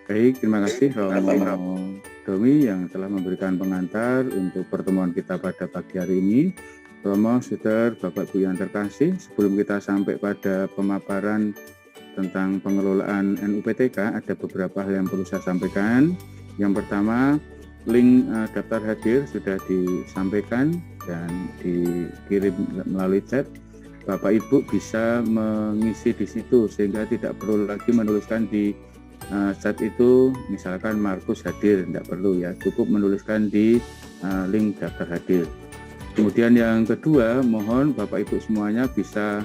Baik, terima kasih Romo Domi yang telah memberikan pengantar untuk pertemuan kita pada pagi hari ini. Romo, Saudara, Bapak Ibu yang terkasih, sebelum kita sampai pada pemaparan tentang pengelolaan NUPTK, ada beberapa hal yang perlu saya sampaikan. Yang pertama, link daftar hadir sudah disampaikan dan dikirim melalui chat. Bapak Ibu bisa mengisi di situ sehingga tidak perlu lagi menuliskan di chat itu, misalkan Markus hadir, tidak perlu ya, cukup menuliskan di link daftar hadir. Kemudian yang kedua, mohon Bapak Ibu semuanya bisa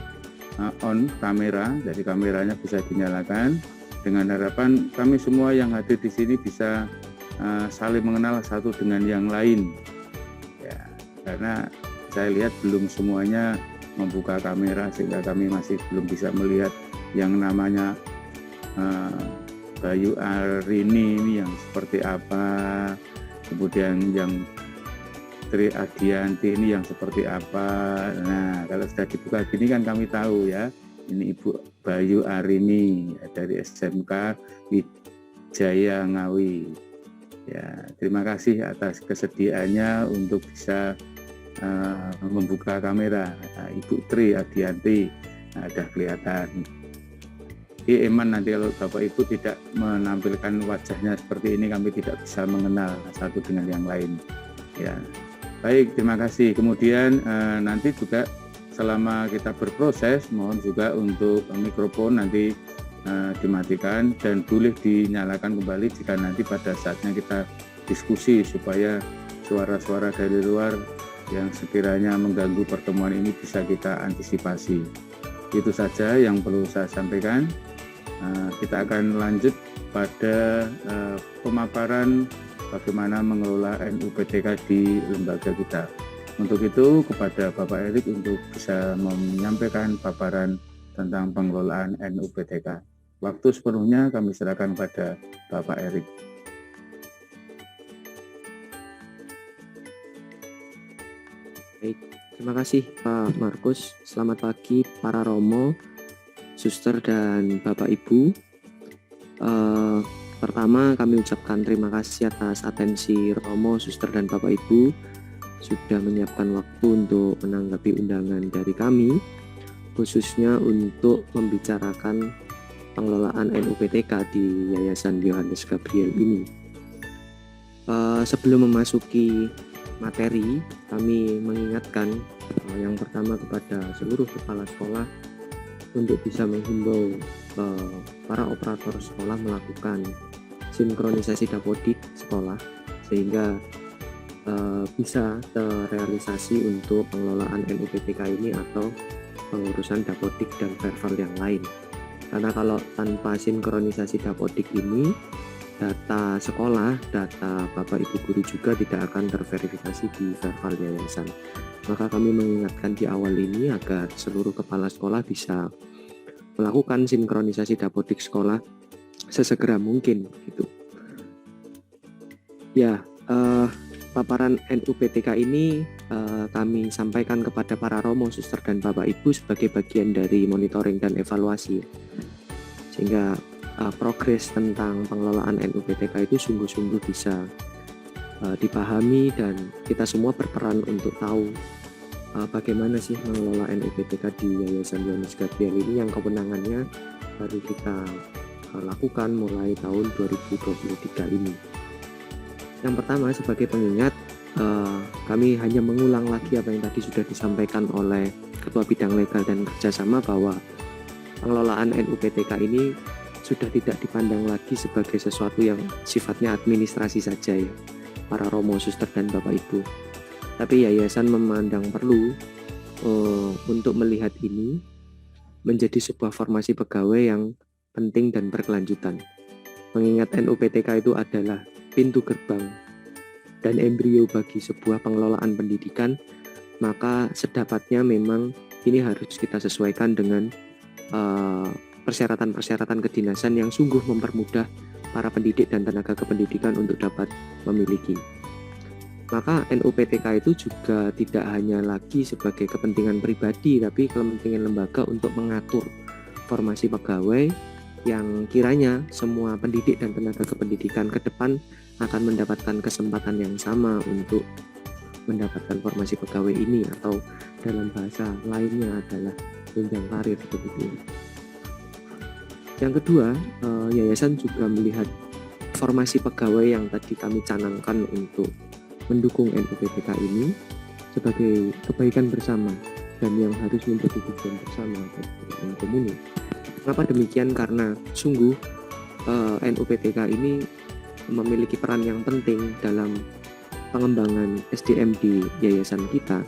on kamera, jadi kameranya bisa dinyalakan dengan harapan kami semua yang hadir di sini bisa saling mengenal satu dengan yang lain. Ya, karena saya lihat belum semuanya membuka kamera sehingga kami masih belum bisa melihat yang namanya Bayu Arini ini yang seperti apa, kemudian yang Tri Adianti ini yang seperti apa. Nah, kalau sudah dibuka gini kan kami tahu ya, ini Ibu Bayu Arini dari SMK Wijaya Ngawi. Ya, terima kasih atas kesediaannya untuk bisa membuka kamera. Nah, Ibu Tri Adianti ada kelihatan. Eman, nanti kalau Bapak Ibu tidak menampilkan wajahnya seperti ini, kami tidak bisa mengenal satu dengan yang lain. Ya. Baik, terima kasih. Kemudian nanti juga selama kita berproses, mohon juga untuk mikrofon nanti dimatikan dan boleh dinyalakan kembali jika nanti pada saatnya kita diskusi supaya suara-suara dari luar yang sekiranya mengganggu pertemuan ini bisa kita antisipasi. Itu saja yang perlu saya sampaikan. Kita akan lanjut pada pemaparan bagaimana mengelola NUPTK di lembaga kita. Untuk itu kepada Bapak Erik untuk bisa menyampaikan paparan tentang pengelolaan NUPTK. Waktu sepenuhnya kami serahkan pada Bapak Erik. Baik, terima kasih Pak Markus. Selamat pagi para Romo, Suster dan Bapak Ibu. Pertama kami ucapkan terima kasih atas atensi Romo, Suster dan Bapak Ibu sudah menyiapkan waktu untuk menanggapi undangan dari kami, khususnya untuk membicarakan pengelolaan NUPTK di Yayasan Yohanes Gabriel ini. Sebelum memasuki materi, kami mengingatkan yang pertama kepada seluruh kepala sekolah untuk bisa menghimbau para operator sekolah melakukan sinkronisasi dapodik sekolah sehingga bisa terrealisasi untuk pengelolaan NUPTK ini atau pengurusan dapodik dan verval yang lain. Karena kalau tanpa sinkronisasi dapodik ini, data sekolah, data Bapak Ibu guru juga tidak akan terverifikasi di verval yayasan. Maka kami mengingatkan di awal ini agar seluruh kepala sekolah bisa melakukan sinkronisasi dapodik sekolah sesegera mungkin gitu. Ya, paparan NUPTK ini kami sampaikan kepada para Romo, Suster dan Bapak Ibu sebagai bagian dari monitoring dan evaluasi. Sehingga progres tentang pengelolaan NUPTK itu sungguh-sungguh bisa dipahami dan kita semua berperan untuk tahu bagaimana sih mengelola NUPTK di Yayasan Yohanes Gabriel ini yang kewenangannya baru kita lakukan mulai tahun 2023 ini. Yang pertama, sebagai pengingat, kami hanya mengulang lagi apa yang tadi sudah disampaikan oleh Ketua Bidang Legal dan Kerjasama bahwa pengelolaan NUPTK ini sudah tidak dipandang lagi sebagai sesuatu yang sifatnya administrasi saja ya, para Romo, Suster dan Bapak Ibu. Tapi yayasan memandang perlu untuk melihat ini menjadi sebuah formasi pegawai yang penting dan berkelanjutan. Mengingat NUPTK itu adalah pintu gerbang dan embrio bagi sebuah pengelolaan pendidikan, maka sedapatnya memang ini harus kita sesuaikan dengan persyaratan-persyaratan kedinasan yang sungguh mempermudah para pendidik dan tenaga kependidikan untuk dapat memiliki. Maka NUPTK itu juga tidak hanya lagi sebagai kepentingan pribadi, tapi kepentingan lembaga untuk mengatur formasi pegawai yang kiranya semua pendidik dan tenaga kependidikan ke depan akan mendapatkan kesempatan yang sama untuk mendapatkan formasi pegawai ini, atau dalam bahasa lainnya adalah jenjang karir begitu. Yang kedua, yayasan juga melihat formasi pegawai yang tadi kami canangkan untuk mendukung NUPTK ini sebagai kebaikan bersama dan yang harus menjadi tujuan bersama bagi komuni. Kenapa demikian? Karena sungguh NUPTK ini memiliki peran yang penting dalam pengembangan SDM di yayasan kita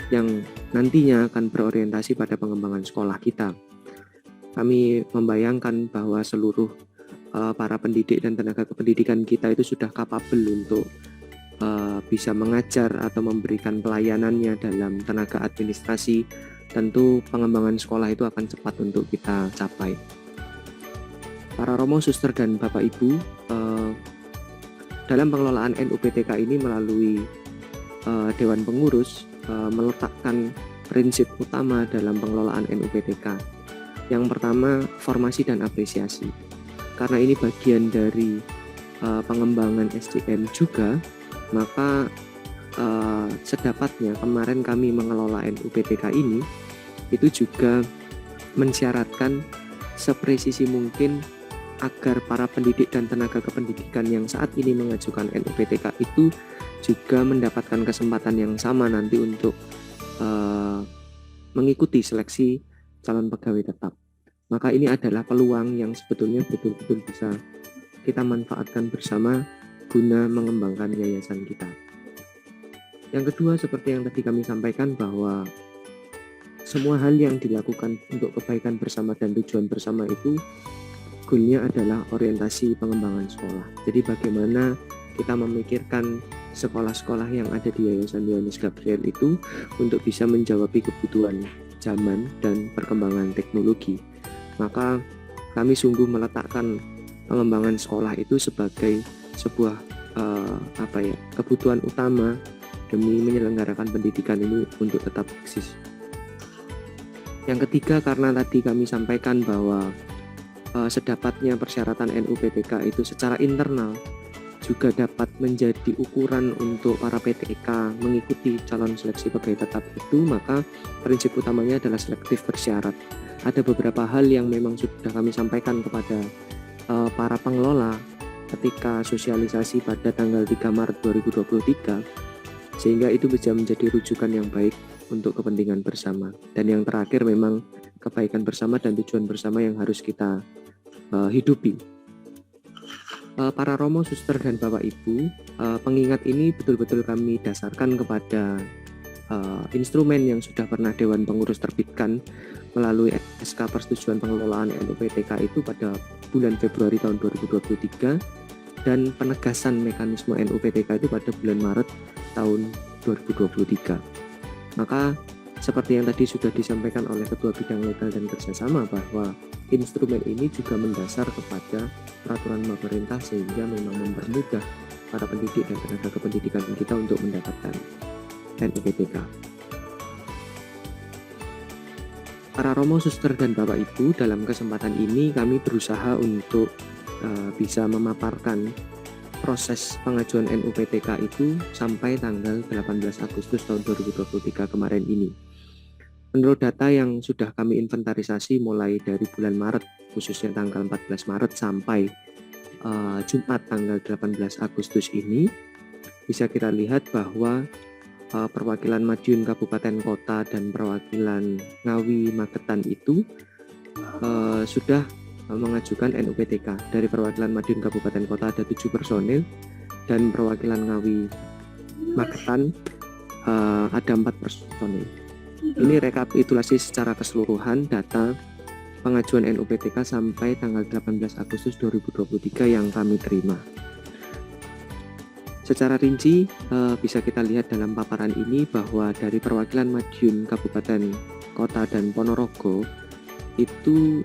yang nantinya akan berorientasi pada pengembangan sekolah kita. Kami membayangkan bahwa seluruh para pendidik dan tenaga kependidikan kita itu sudah kapabel untuk bisa mengajar atau memberikan pelayanannya dalam tenaga administrasi. Tentu pengembangan sekolah itu akan cepat untuk kita capai. Para Romo, Suster, dan Bapak Ibu, dalam pengelolaan NUPTK ini melalui Dewan Pengurus meletakkan prinsip utama dalam pengelolaan NUPTK. Yang pertama, formasi dan apresiasi. Karena ini bagian dari pengembangan SDM juga, maka sedapatnya kemarin kami mengelola NUPTK ini itu juga mensyaratkan sepresisi mungkin agar para pendidik dan tenaga kependidikan yang saat ini mengajukan NUPTK itu juga mendapatkan kesempatan yang sama nanti untuk mengikuti seleksi calon pegawai tetap. Maka ini adalah peluang yang sebetulnya betul-betul bisa kita manfaatkan bersama guna mengembangkan yayasan kita. Yang kedua, seperti yang tadi kami sampaikan, bahwa semua hal yang dilakukan untuk kebaikan bersama dan tujuan bersama itu goalnya adalah orientasi pengembangan sekolah. Jadi bagaimana kita memikirkan sekolah-sekolah yang ada di Yayasan Yohanes Gabriel itu untuk bisa menjawab kebutuhan zaman dan perkembangan teknologi. Maka kami sungguh meletakkan pengembangan sekolah itu sebagai sebuah kebutuhan utama demi menyelenggarakan pendidikan ini untuk tetap eksis. Yang ketiga, karena tadi kami sampaikan bahwa sedapatnya persyaratan NUPTK itu secara internal juga dapat menjadi ukuran untuk para PTK mengikuti calon seleksi pegawai tetap itu, maka prinsip utamanya adalah selektif bersyarat. Ada beberapa hal yang memang sudah kami sampaikan kepada para pengelola ketika sosialisasi pada tanggal 3 Maret 2023, sehingga itu bisa menjadi rujukan yang baik untuk kepentingan bersama. Dan yang terakhir memang kebaikan bersama dan tujuan bersama yang harus kita hidupi. Para Romo, Suster, dan Bapak Ibu, pengingat ini betul-betul kami dasarkan kepada instrumen yang sudah pernah Dewan Pengurus terbitkan melalui SK Persetujuan Pengelolaan NUPTK itu pada bulan Februari tahun 2023, dan penegasan mekanisme NUPTK itu pada bulan Maret tahun 2023. Maka seperti yang tadi sudah disampaikan oleh Ketua Bidang Legal dan Kerjasama, bahwa instrumen ini juga mendasar kepada peraturan pemerintah sehingga memang mempermudah para pendidik dan tenaga kependidikan kita untuk mendapatkan NUPTK. Para Romo, Suster, dan Bapak Ibu, dalam kesempatan ini kami berusaha untuk bisa memaparkan proses pengajuan NUPTK itu sampai tanggal 18 Agustus tahun 2023 kemarin ini. Menurut data yang sudah kami inventarisasi mulai dari bulan Maret, khususnya tanggal 14 Maret sampai Jumat tanggal 18 Agustus ini, bisa kita lihat bahwa perwakilan Madiun Kabupaten Kota dan perwakilan Ngawi Magetan itu sudah mengajukan NUPTK. Dari perwakilan Madiun Kabupaten Kota ada 7 personil, dan perwakilan Ngawi Magetan ada 4 personil. Ini rekapitulasi secara keseluruhan data pengajuan NUPTK sampai tanggal 18 Agustus 2023 yang kami terima. Secara rinci bisa kita lihat dalam paparan ini bahwa dari perwakilan Madiun Kabupaten Kota dan Ponorogo itu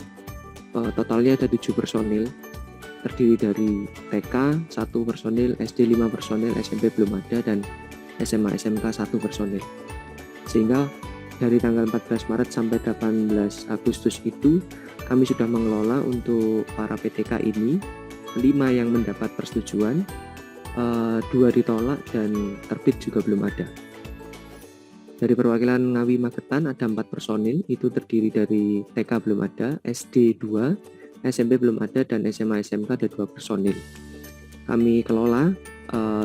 totalnya ada 7 personil, terdiri dari TK 1 personil, SD 5 personil, SMP belum ada, dan SMA SMK 1 personil. Sehingga dari tanggal 14 Maret sampai 18 Agustus itu kami sudah mengelola untuk para PTK ini 5 yang mendapat persetujuan, 2 ditolak dan terbit juga belum ada. Dari perwakilan Ngawi Magetan ada 4 personil, itu terdiri dari TK belum ada, SD 2, SMP belum ada, dan SMA SMK ada 2 personil. Kami kelola,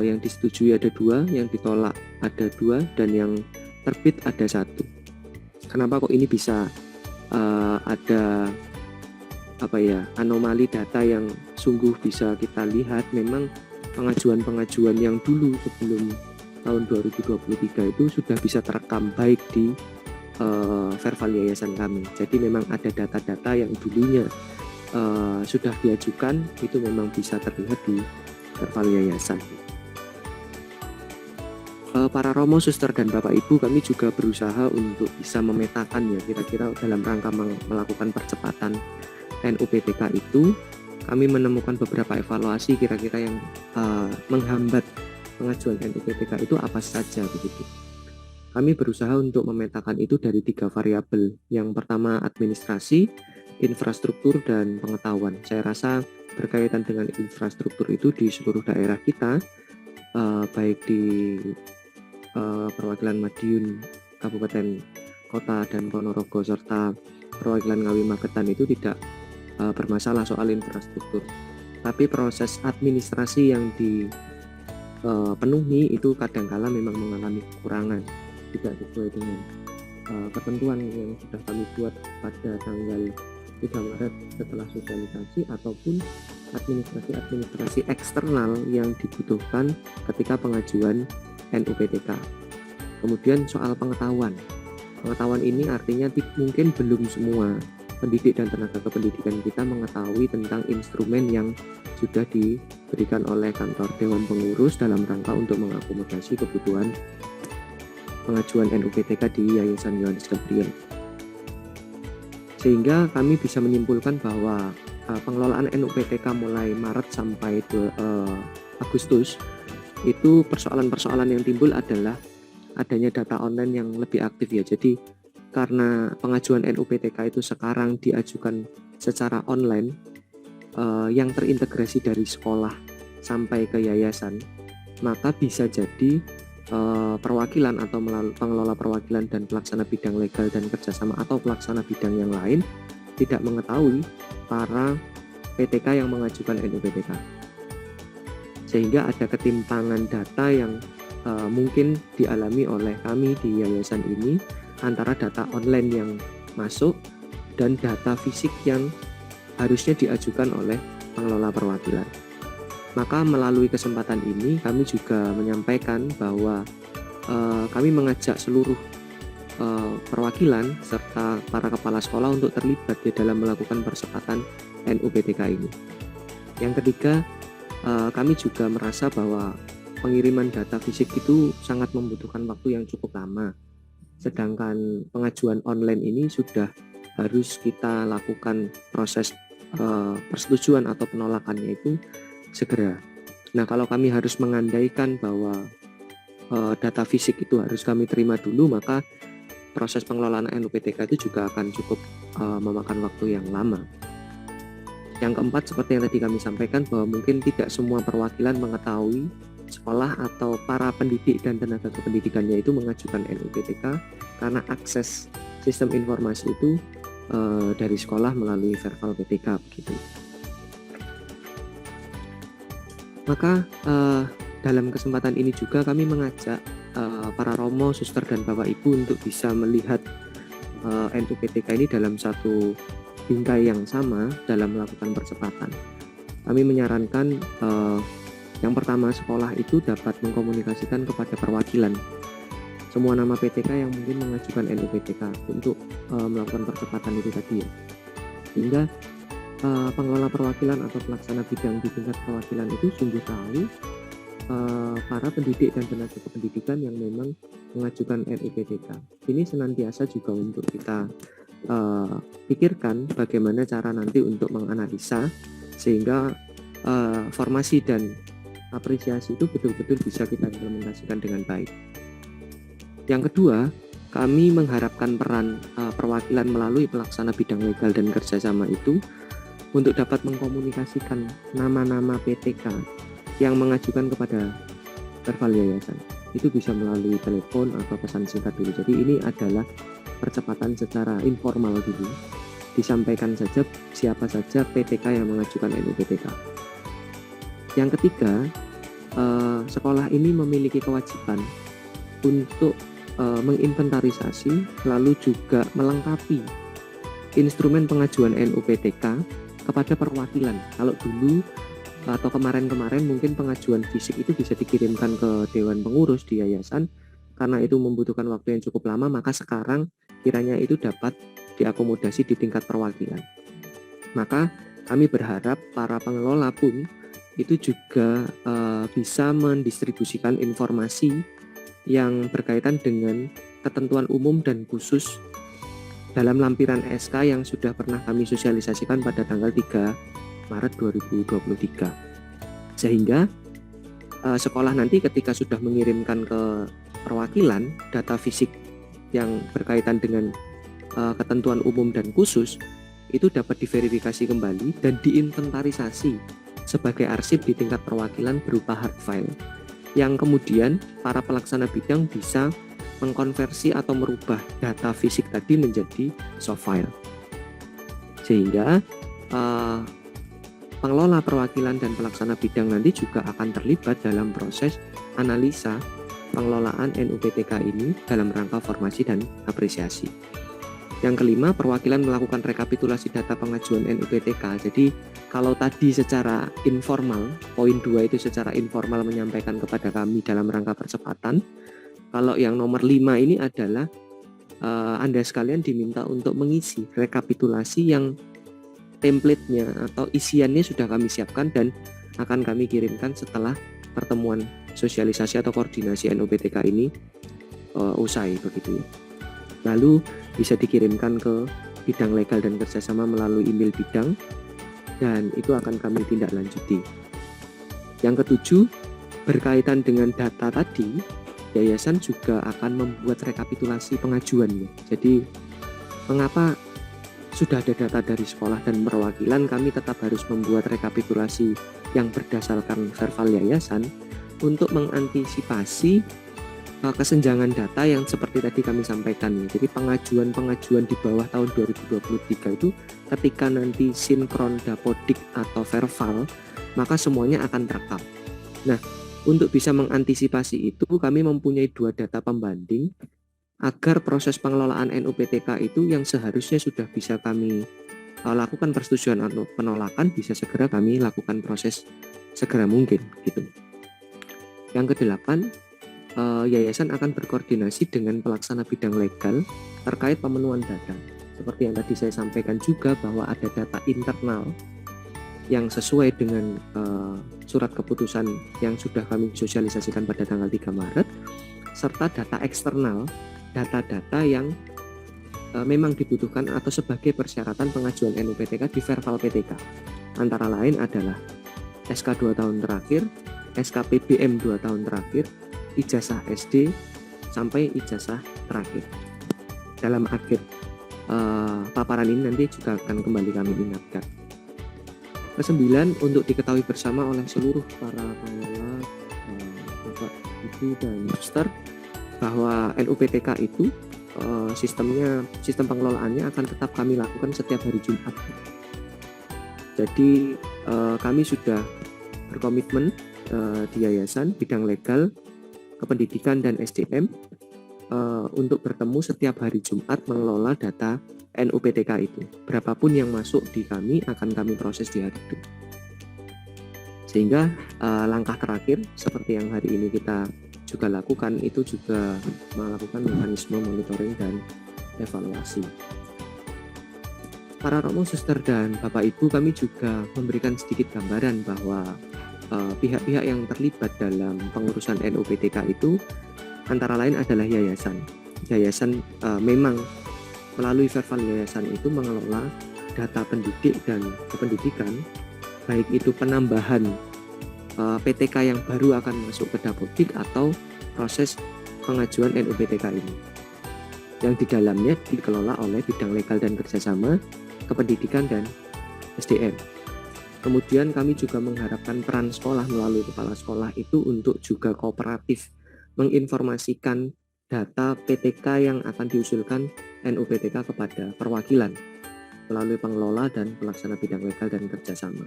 yang disetujui ada 2, yang ditolak ada 2, dan yang terbit ada 1. Kenapa kok ini bisa ada anomali data yang sungguh bisa kita lihat? Memang pengajuan-pengajuan yang dulu sebelum tahun 2023 itu sudah bisa terekam baik di Verval yayasan kami. Jadi memang ada data-data yang dulunya sudah diajukan, itu memang bisa terlihat di Verval yayasan. Para Romo, Suster, dan Bapak Ibu, kami juga berusaha untuk bisa memetakan ya kira-kira dalam rangka melakukan percepatan NUPTK itu, kami menemukan beberapa evaluasi kira-kira yang menghambat pengajuan NUPTK itu apa saja begitu. Kami berusaha untuk memetakan itu dari 3 variabel. Yang pertama administrasi, infrastruktur, dan pengetahuan. Saya rasa berkaitan dengan infrastruktur itu di seluruh daerah kita, baik di perwakilan Madiun, Kabupaten Kota, dan Ponorogo, serta perwakilan Ngawi Magetan itu tidak bermasalah soal infrastruktur. Tapi proses administrasi yang dipenuhi itu kadangkala memang mengalami kekurangan, tidak sesuai dengan ketentuan yang sudah kami buat pada tanggal 3 Maret setelah sosialisasi, ataupun administrasi eksternal yang dibutuhkan ketika pengajuan NUPTK. Kemudian soal pengetahuan ini artinya mungkin belum semua pendidik dan tenaga kependidikan kita mengetahui tentang instrumen yang sudah diberikan oleh kantor Dewan Pengurus dalam rangka untuk mengakomodasi kebutuhan pengajuan NUPTK di Yayasan Yohanes Gabriel. Sehingga kami bisa menyimpulkan bahwa pengelolaan NUPTK mulai Maret sampai Agustus itu persoalan-persoalan yang timbul adalah adanya data online yang lebih aktif ya. Jadi karena pengajuan NUPTK itu sekarang diajukan secara online, yang terintegrasi dari sekolah sampai ke yayasan, maka bisa jadi perwakilan atau pengelola perwakilan dan pelaksana bidang legal dan kerjasama atau pelaksana bidang yang lain tidak mengetahui para PTK yang mengajukan NUPTK, sehingga ada ketimpangan data yang mungkin dialami oleh kami di yayasan ini antara data online yang masuk dan data fisik yang harusnya diajukan oleh pengelola perwakilan. Maka melalui kesempatan ini kami juga menyampaikan bahwa kami mengajak seluruh perwakilan serta para kepala sekolah untuk terlibat di dalam melakukan percepatan NUPTK ini. Yang ketiga, kami juga merasa bahwa pengiriman data fisik itu sangat membutuhkan waktu yang cukup lama. Sedangkan pengajuan online ini sudah harus kita lakukan proses persetujuan atau penolakannya itu segera. Nah, kalau kami harus mengandaikan bahwa data fisik itu harus kami terima dulu, maka proses pengelolaan NUPTK itu juga akan cukup memakan waktu yang lama. Yang keempat, seperti yang tadi kami sampaikan, bahwa mungkin tidak semua perwakilan mengetahui sekolah atau para pendidik dan tenaga kependidikannya itu mengajukan NUPTK karena akses sistem informasi itu dari sekolah melalui Verval PTK begitu. Maka dalam kesempatan ini juga kami mengajak para Romo, Suster, dan Bapak Ibu untuk bisa melihat NUPTK ini dalam satu bingkai yang sama dalam melakukan percepatan. Kami menyarankan yang pertama, sekolah itu dapat mengkomunikasikan kepada perwakilan semua nama PTK yang mungkin mengajukan NUPTK untuk melakukan percepatan itu tadi ya. Sehingga pengelola perwakilan atau pelaksana bidang di tingkat perwakilan itu sungguh tahu para pendidik dan tenaga kependidikan yang memang mengajukan NUPTK. Ini senantiasa juga untuk kita pikirkan bagaimana cara nanti untuk menganalisa sehingga formasi dan apresiasi itu betul-betul bisa kita implementasikan dengan baik. Yang kedua, kami mengharapkan peran perwakilan melalui pelaksana bidang legal dan kerjasama itu untuk dapat mengkomunikasikan nama-nama PTK yang mengajukan kepada Verval Yayasan. Itu bisa melalui telepon atau pesan singkat dulu. Jadi ini adalah percepatan secara informal dulu. Disampaikan saja siapa saja PTK yang mengajukan NUPTK. Yang ketiga, sekolah ini memiliki kewajiban untuk menginventarisasi lalu juga melengkapi instrumen pengajuan NUPTK kepada perwakilan. Kalau dulu atau kemarin-kemarin mungkin pengajuan fisik itu bisa dikirimkan ke Dewan Pengurus di yayasan karena itu membutuhkan waktu yang cukup lama, maka sekarang kiranya itu dapat diakomodasi di tingkat perwakilan. Maka kami berharap para pengelola pun itu juga bisa mendistribusikan informasi yang berkaitan dengan ketentuan umum dan khusus dalam lampiran SK yang sudah pernah kami sosialisasikan pada tanggal 3 Maret 2023. Sehingga sekolah nanti ketika sudah mengirimkan ke perwakilan data fisik yang berkaitan dengan ketentuan umum dan khusus itu dapat diverifikasi kembali dan diinventarisasi sebagai arsip di tingkat perwakilan berupa hard file, yang kemudian para pelaksana bidang bisa mengkonversi atau merubah data fisik tadi menjadi soft file. Sehingga pengelola perwakilan dan pelaksana bidang nanti juga akan terlibat dalam proses analisa pengelolaan NUPTK ini dalam rangka formasi dan apresiasi. Yang kelima, perwakilan melakukan rekapitulasi data pengajuan NUPTK. Jadi kalau tadi secara informal, poin 2 itu secara informal menyampaikan kepada kami dalam rangka percepatan. Kalau yang nomor 5 ini adalah Anda sekalian diminta untuk mengisi rekapitulasi yang template-nya atau isiannya sudah kami siapkan dan akan kami kirimkan setelah pertemuan sosialisasi atau koordinasi NUPTK ini usai begitu ya. Lalu bisa dikirimkan ke bidang legal dan kerjasama melalui email bidang dan itu akan kami tindak lanjuti. Yang ketujuh, berkaitan dengan data tadi, yayasan juga akan membuat rekapitulasi pengajuannya. Jadi mengapa sudah ada data dari sekolah dan perwakilan, kami tetap harus membuat rekapitulasi yang berdasarkan verval yayasan untuk mengantisipasi kesenjangan data yang seperti tadi kami sampaikan. Jadi pengajuan-pengajuan di bawah tahun 2023 itu ketika nanti sinkron dapodik atau verval, maka semuanya akan terekam. Nah, untuk bisa mengantisipasi itu kami mempunyai 2 data pembanding agar proses pengelolaan NUPTK itu yang seharusnya sudah bisa kami lakukan persetujuan atau penolakan bisa segera kami lakukan proses segera mungkin gitu. Yang ke-8, yayasan akan berkoordinasi dengan pelaksana bidang legal terkait pemenuhan data. Seperti yang tadi saya sampaikan juga bahwa ada data internal yang sesuai dengan surat keputusan yang sudah kami sosialisasikan pada tanggal 3 Maret, serta data eksternal, data-data yang memang dibutuhkan atau sebagai persyaratan pengajuan NUPTK di verval PTK. Antara lain adalah SK 2 tahun terakhir, SK PBM 2 tahun terakhir, ijazah SD sampai ijazah terakhir. Dalam akhir paparan ini nanti juga akan kembali kami ingatkan. Kesembilan, untuk diketahui bersama oleh seluruh para pengelola, Bapak, Ibu, dan Suster, bahwa NUPTK itu sistem pengelolaannya akan tetap kami lakukan setiap hari Jumat. Jadi kami sudah berkomitmen di yayasan bidang legal, kependidikan dan SDM untuk bertemu setiap hari Jumat mengelola data NUPTK itu. Berapapun yang masuk di kami akan kami proses di hari itu. Sehingga langkah terakhir seperti yang hari ini kita juga lakukan itu juga melakukan mekanisme monitoring dan evaluasi. Para Romo, Suster, dan Bapak Ibu, kami juga memberikan sedikit gambaran bahwa pihak-pihak yang terlibat dalam pengurusan NUPTK itu antara lain adalah yayasan. Yayasan memang melalui verval yayasan itu mengelola data pendidik dan kependidikan, baik itu penambahan PTK yang baru akan masuk ke dapodik atau proses pengajuan NUPTK ini. yang di dalamnya dikelola oleh bidang legal dan kerjasama, kependidikan, dan SDM. Kemudian kami juga mengharapkan peran sekolah melalui kepala sekolah itu untuk juga kooperatif menginformasikan data PTK yang akan diusulkan NUPTK kepada perwakilan melalui pengelola dan pelaksana bidang legal dan kerjasama.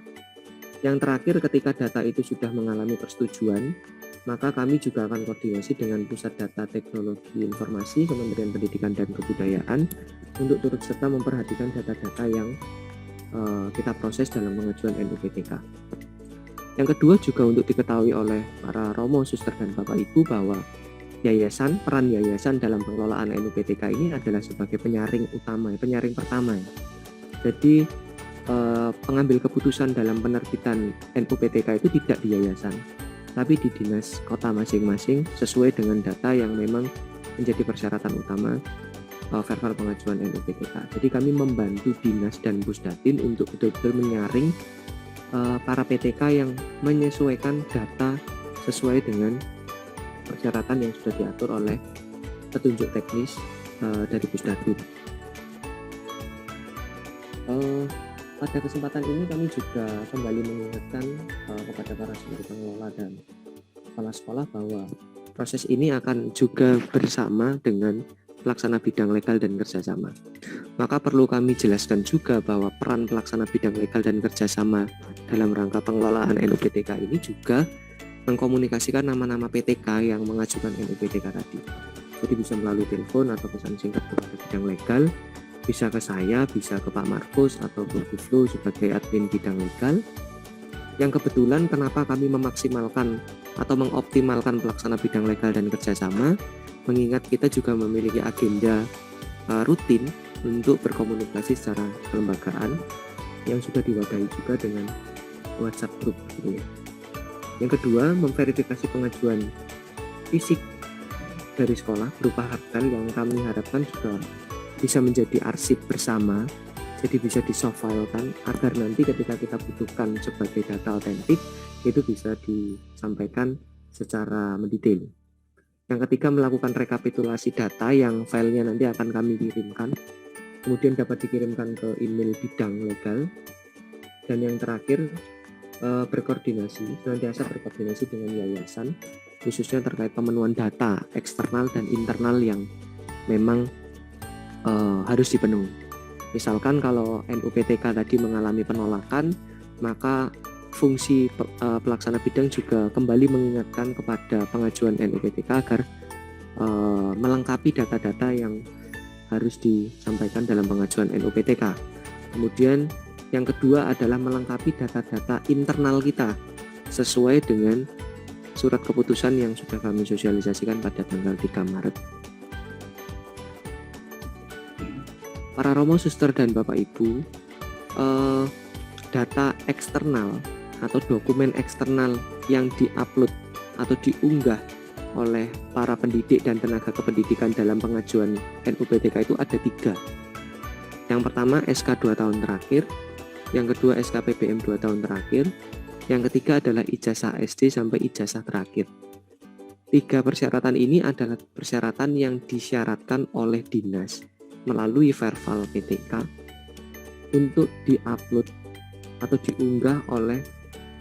Yang terakhir, ketika data itu sudah mengalami persetujuan, maka kami juga akan koordinasi dengan Pusat Data Teknologi Informasi Kementerian Pendidikan dan Kebudayaan untuk turut serta memperhatikan data-data yang kita proses dalam pengajuan NUPTK. Yang kedua juga untuk diketahui oleh para Romo, Suster, dan Bapak Ibu bahwa peran yayasan dalam pengelolaan NUPTK ini adalah sebagai penyaring utama, penyaring pertama. Jadi pengambil keputusan dalam penerbitan NUPTK itu tidak di yayasan, tapi di dinas kota masing-masing sesuai dengan data yang memang menjadi persyaratan utama verbal pengajuan NUPTK. Jadi kami membantu dinas dan Pusdatin untuk betul-betul menyaring para PTK yang menyesuaikan data sesuai dengan persyaratan yang sudah diatur oleh petunjuk teknis dari Pusdatin. Pada kesempatan ini kami juga kembali mengingatkan kepada para seluruh pengelola dan kepala sekolah bahwa proses ini akan juga bersama dengan pelaksana bidang legal dan kerjasama. Maka perlu kami jelaskan juga bahwa peran pelaksana bidang legal dan kerjasama dalam rangka pengelolaan NUPTK ini juga mengkomunikasikan nama-nama PTK yang mengajukan NUPTK tadi. Jadi bisa melalui telepon atau pesan singkat kepada bidang legal, bisa ke saya, bisa ke Pak Markus atau ke Bu Flu sebagai admin bidang legal. Yang kebetulan kenapa kami memaksimalkan atau mengoptimalkan pelaksana bidang legal dan kerjasama, mengingat kita juga memiliki agenda rutin untuk berkomunikasi secara kelembagaan yang sudah diwadahi juga dengan WhatsApp group gitu ya. Yang kedua, memverifikasi pengajuan fisik dari sekolah berupa hardfile yang kami harapkan juga bisa menjadi arsip bersama, jadi bisa di-soft-filekan agar nanti ketika kita butuhkan sebagai data otentik itu bisa disampaikan secara mendetail. Yang ketiga, melakukan rekapitulasi data yang filenya nanti akan kami kirimkan, kemudian dapat dikirimkan ke email bidang legal. Dan yang terakhir, senantiasa berkoordinasi dengan yayasan, khususnya terkait pemenuhan data eksternal dan internal yang memang harus dipenuhi. Misalkan kalau NUPTK tadi mengalami penolakan, maka fungsi pelaksana bidang juga kembali mengingatkan kepada pengajuan NUPTK agar melengkapi data-data yang harus disampaikan dalam pengajuan NUPTK. Kemudian yang kedua adalah melengkapi data-data internal kita sesuai dengan surat keputusan yang sudah kami sosialisasikan pada tanggal 3 Maret. Para Romo, Suster, dan Bapak Ibu, data eksternal atau dokumen eksternal yang diupload atau diunggah oleh para pendidik dan tenaga kependidikan dalam pengajuan NUPTK itu ada 3. Yang pertama SK 2 tahun terakhir, yang kedua SK PBM 2 tahun terakhir, yang ketiga adalah ijazah SD sampai ijazah terakhir. 3 persyaratan ini adalah persyaratan yang disyaratkan oleh dinas melalui verbal PTK untuk diupload atau diunggah oleh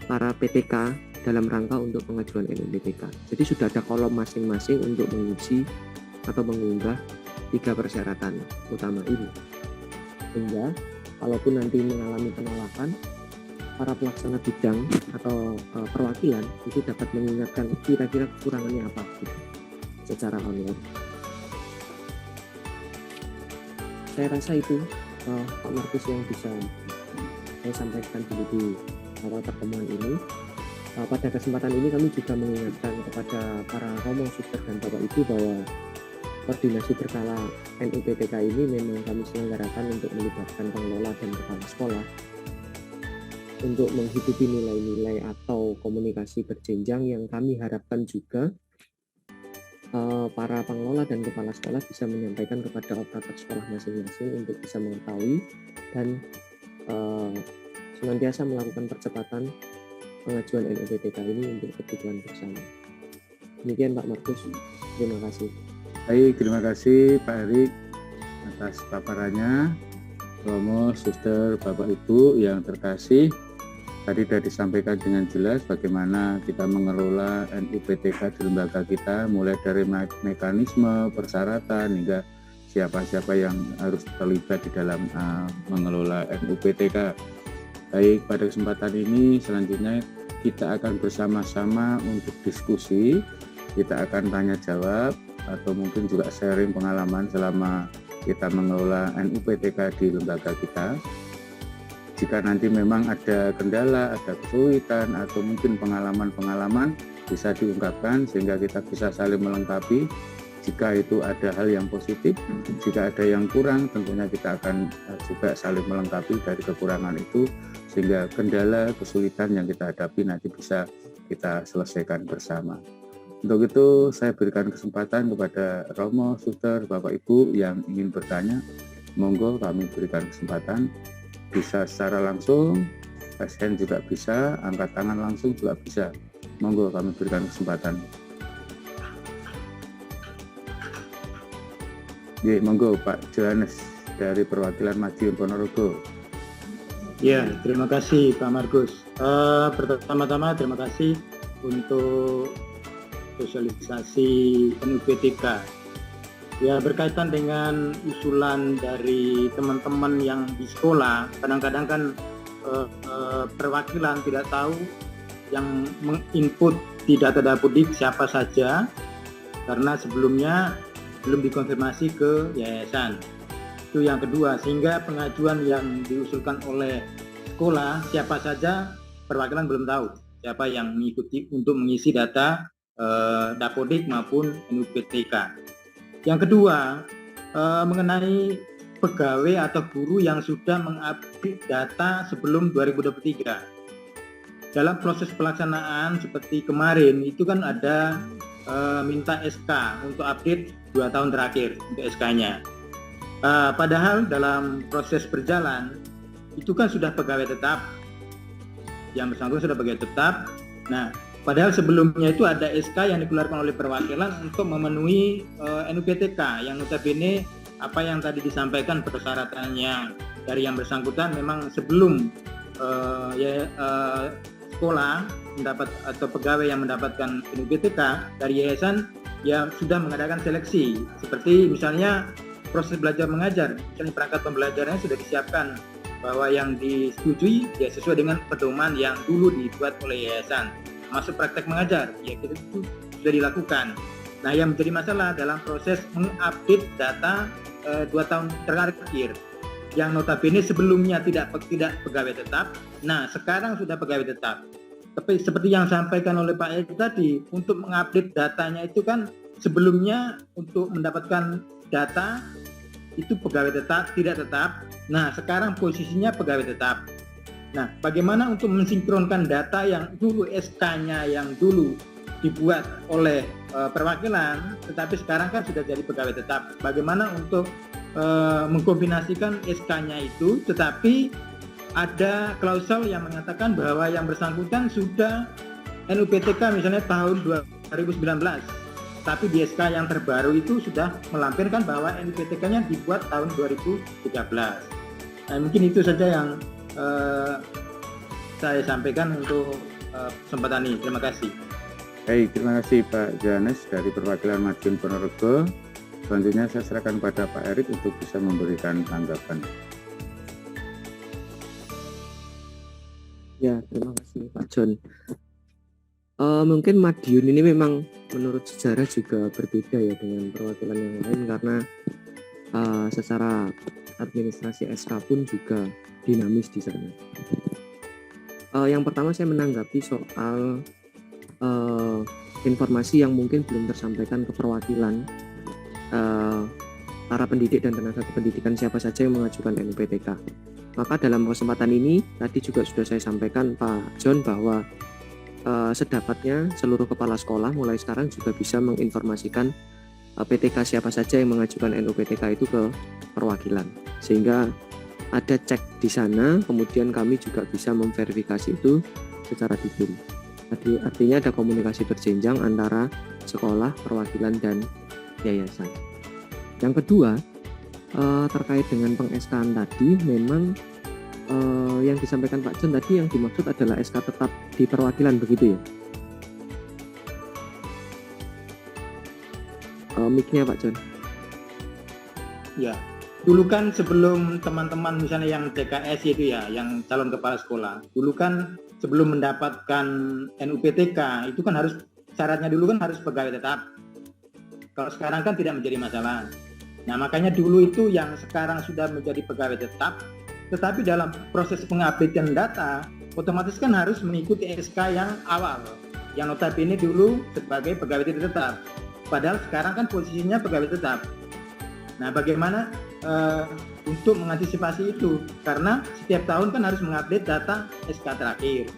para PTK dalam rangka untuk pengajuan NUPTK. Jadi sudah ada kolom masing-masing untuk menguji atau mengunggah 3 persyaratan utama ini. Sehingga kalaupun nanti mengalami penolakan, para pelaksana bidang atau perwakilan itu dapat mengingatkan kira-kira kekurangannya apa gitu, secara online. Saya rasa itu Pak Markus yang bisa saya sampaikan dulu di awal pertemuan ini. Pada kesempatan ini kami juga mengingatkan kepada para Romo, Suster, dan Bapak Ibu bahwa koordinasi berkala NUPTK ini memang kami selenggarakan untuk melibatkan pengelola dan kepala sekolah untuk menghidupi nilai-nilai atau komunikasi berjenjang yang kami harapkan juga para pengelola dan kepala sekolah bisa menyampaikan kepada operator sekolah masing-masing untuk bisa mengetahui dan senantiasa melakukan percepatan pengajuan NUPTK ini untuk kebutuhan bersama. Demikian Pak Markus, terima kasih. Baik, terima kasih Pak Erik atas paparannya. Romo, Suster, Bapak Ibu yang terkasih, tadi sudah disampaikan dengan jelas bagaimana kita mengelola NUPTK di lembaga kita, mulai dari mekanisme, persyaratan, hingga siapa-siapa yang harus terlibat di dalam mengelola NUPTK. Baik, pada kesempatan ini selanjutnya kita akan bersama-sama untuk diskusi, kita akan tanya jawab, atau mungkin juga sharing pengalaman selama kita mengelola NUPTK di lembaga kita. Jika nanti memang ada kendala, ada kesulitan, atau mungkin pengalaman-pengalaman bisa diungkapkan sehingga kita bisa saling melengkapi. Jika itu ada hal yang positif, jika ada yang kurang, tentunya kita akan juga saling melengkapi dari kekurangan itu, sehingga kendala, kesulitan yang kita hadapi nanti bisa kita selesaikan bersama. Untuk itu saya berikan kesempatan kepada Romo, Suster, Bapak Ibu yang ingin bertanya. Monggo kami berikan kesempatan, bisa secara langsung, raise hand juga bisa, angkat tangan langsung juga bisa. Monggo kami berikan kesempatan. Ya, monggo Pak Johannes dari perwakilan Madiun Ponorogo. Ya, terima kasih Pak Markus. Pertama-tama terima kasih untuk sosialisasi NUPTK. Ya, berkaitan dengan usulan dari teman-teman yang di sekolah, kadang-kadang kan perwakilan tidak tahu yang menginput di data Dapodik siapa saja, karena sebelumnya belum dikonfirmasi ke yayasan. Itu yang kedua, sehingga pengajuan yang diusulkan oleh sekolah siapa saja perwakilan belum tahu siapa yang mengikuti untuk mengisi data Dapodik maupun NUPTK. Yang kedua, mengenai pegawai atau guru yang sudah mengupdate data sebelum 2023. Dalam proses pelaksanaan seperti kemarin itu kan ada minta SK untuk update 2 tahun terakhir untuk SK-nya. Padahal dalam proses berjalan itu kan sudah pegawai tetap, yang bersangkutan sudah pegawai tetap. Nah, padahal sebelumnya itu ada SK yang dikeluarkan oleh perwakilan untuk memenuhi NUPTK yang notabene apa yang tadi disampaikan persyaratannya dari yang bersangkutan memang sebelum sekolah mendapat atau pegawai yang mendapatkan NUPTK dari yayasan ya sudah mengadakan seleksi, seperti misalnya proses belajar mengajar, misalnya perangkat pembelajarannya sudah disiapkan bahwa yang disetujui ya sesuai dengan pedoman yang dulu dibuat oleh yayasan. Masuk praktek mengajar, ya itu sudah dilakukan. Nah, yang menjadi masalah dalam proses mengupdate data 2 tahun terakhir, yang notabene sebelumnya tidak pegawai tetap, nah sekarang sudah pegawai tetap. Tapi seperti yang disampaikan oleh Pak Erik tadi, untuk mengupdate datanya itu kan sebelumnya untuk mendapatkan data itu pegawai tetap, tidak tetap. Nah, sekarang posisinya pegawai tetap. Nah, bagaimana untuk mensinkronkan data yang dulu SK-nya yang dulu dibuat oleh perwakilan, tetapi sekarang kan sudah jadi pegawai tetap. Bagaimana untuk mengkombinasikan SK-nya itu, tetapi ada klausul yang mengatakan bahwa yang bersangkutan sudah NUPTK misalnya tahun 2019, tapi di SK yang terbaru itu sudah melampirkan bahwa NUPTK-nya dibuat tahun 2013. Nah, mungkin itu saja yang saya sampaikan untuk kesempatan ini. Terima kasih. Baik, terima kasih Pak Johannes dari perwakilan Madiun Ponorogo. Selanjutnya saya serahkan pada Pak Erik untuk bisa memberikan tanggapan. Ya, terima kasih Pak John. Mungkin Madiun ini memang menurut sejarah juga berbeda ya dengan perwakilan yang lain, karena secara administrasi SK pun juga dinamis di sana. Yang pertama saya menanggapi soal informasi yang mungkin belum tersampaikan ke perwakilan para pendidik dan tenaga kependidikan siapa saja yang mengajukan NUPTK. Maka dalam kesempatan ini tadi juga sudah saya sampaikan Pak John bahwa sedapatnya seluruh kepala sekolah mulai sekarang juga bisa menginformasikan PTK siapa saja yang mengajukan NUPTK itu ke perwakilan, sehingga ada cek di sana, kemudian kami juga bisa memverifikasi itu secara detail. Artinya ada komunikasi berjenjang antara sekolah, perwakilan, dan yayasan. Yang kedua, terkait dengan peng-SK-an tadi, memang yang disampaikan Pak John tadi yang dimaksud adalah SK tetap di perwakilan, begitu ya? Mic-nya Pak John. Ya, dulu kan sebelum teman-teman misalnya yang TKS itu ya, yang calon kepala sekolah, dulu kan sebelum mendapatkan NUPTK itu kan harus syaratnya dulu kan harus pegawai tetap. Kalau sekarang kan tidak menjadi masalah. Nah, makanya dulu itu yang sekarang sudah menjadi pegawai tetap, tetapi dalam proses pengupdatean data otomatis kan harus mengikuti SK yang awal, yang notabene dulu sebagai pegawai tidak tetap. Padahal sekarang kan posisinya pegawai tetap. Nah, bagaimana untuk mengantisipasi itu? Karena setiap tahun kan harus mengupdate data SK terakhir.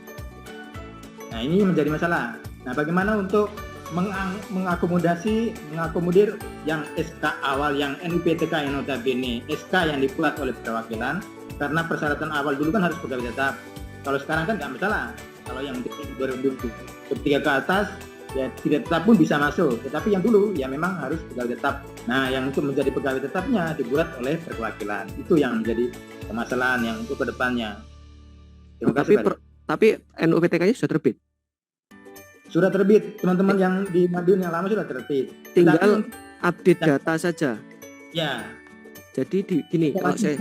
Nah, ini menjadi masalah. Nah, bagaimana untuk mengakomodir yang SK awal, yang NUPTK yang notabene SK yang dibuat oleh perwakilan, karena persyaratan awal dulu kan harus pegawai tetap. Kalau sekarang kan nggak masalah. Kalau yang 2023 ke atas ya tidak tetap pun bisa masuk, tetapi yang dulu ya memang harus pegawai tetap. Nah, yang untuk menjadi pegawai tetapnya dibuat oleh perwakilan. Itu yang menjadi permasalahan yang untuk kedepannya. Terima kasih. Tapi NUPTK-nya sudah terbit. Sudah terbit, teman-teman yang di Madiun yang lama sudah terbit. Tinggal update data saja. Ya. Jadi gini, kalau saya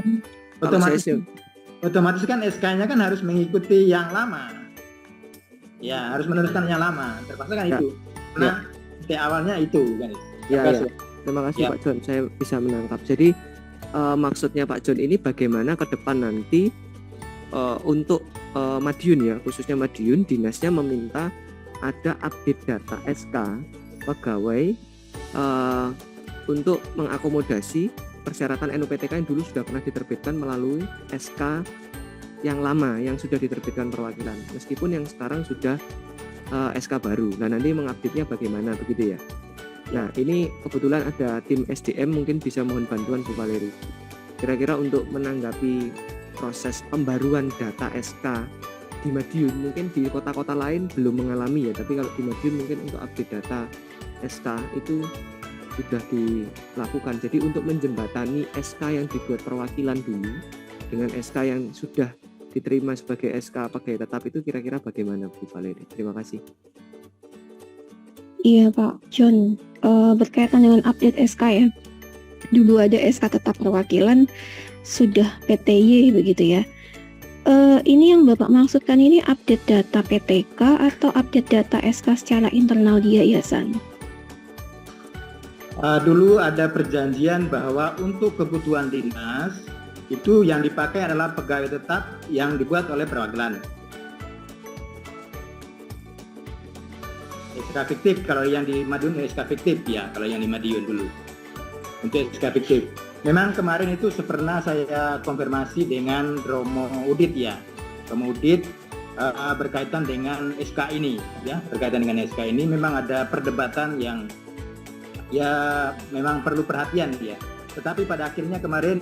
otomatis kan SK-nya kan harus mengikuti yang lama. Ya, harus meneruskan yang lama. Terpaksa kan itu. Karena awalnya itu kan. Ya. Terima kasih Pak John, saya bisa menangkap. Jadi maksudnya Pak John ini bagaimana ke depan nanti untuk Madiun ya, khususnya Madiun, dinasnya meminta ada update data SK pegawai untuk mengakomodasi persyaratan NUPTK yang dulu sudah pernah diterbitkan melalui SK yang lama yang sudah diterbitkan perwakilan, meskipun yang sekarang sudah SK baru. Nah, nanti mengupdate-nya bagaimana, begitu ya? Nah, ini kebetulan ada tim SDM, mungkin bisa mohon bantuan Bu Valeri. Kira-kira untuk menanggapi proses pembaruan data SK di Madiun, mungkin di kota-kota lain belum mengalami ya, tapi kalau di Madiun mungkin untuk update data SK itu sudah dilakukan. Jadi untuk menjembatani SK yang dibuat perwakilan dulu dengan SK yang sudah diterima sebagai SK pegawai tetap itu kira-kira bagaimana Bu Valeri? Terima kasih. Iya Pak John, berkaitan dengan update SK ya. Dulu ada SK tetap perwakilan, sudah PTY begitu ya. Ini yang Bapak maksudkan ini update data PTK atau update data SK secara internal di yayasan? Dulu ada perjanjian bahwa untuk kebutuhan dinas itu yang dipakai adalah pegawai tetap yang dibuat oleh perwakilan. SK fiktif, kalau yang di Madiun SK fiktif ya, kalau yang di Madiun dulu untuk SK fiktif. Memang kemarin itu pernah saya konfirmasi dengan Romo Udit ya, Romo Udit berkaitan dengan SK ini ya, berkaitan dengan SK ini memang ada perdebatan yang ya memang perlu perhatian ya. Tetapi pada akhirnya kemarin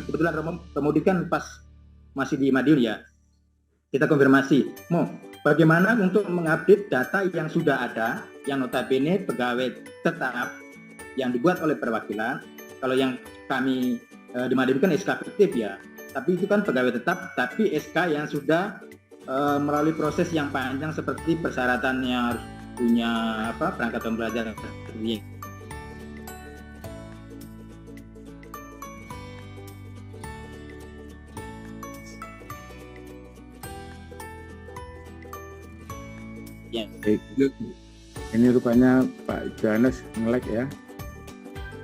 kebetulan Romo Udit kan pas masih di Madiun ya, kita konfirmasi, bagaimana untuk mengupdate data yang sudah ada, yang notabene pegawai tetap yang dibuat oleh perwakilan. Kalau yang kami di Madiun kan SK fiktif ya, tapi itu kan pegawai tetap, tapi SK yang sudah melalui proses yang panjang seperti persyaratannya harus punya perangkat pembelajaran seperti ya. Ini rupanya Pak Johannes nge-lag ya.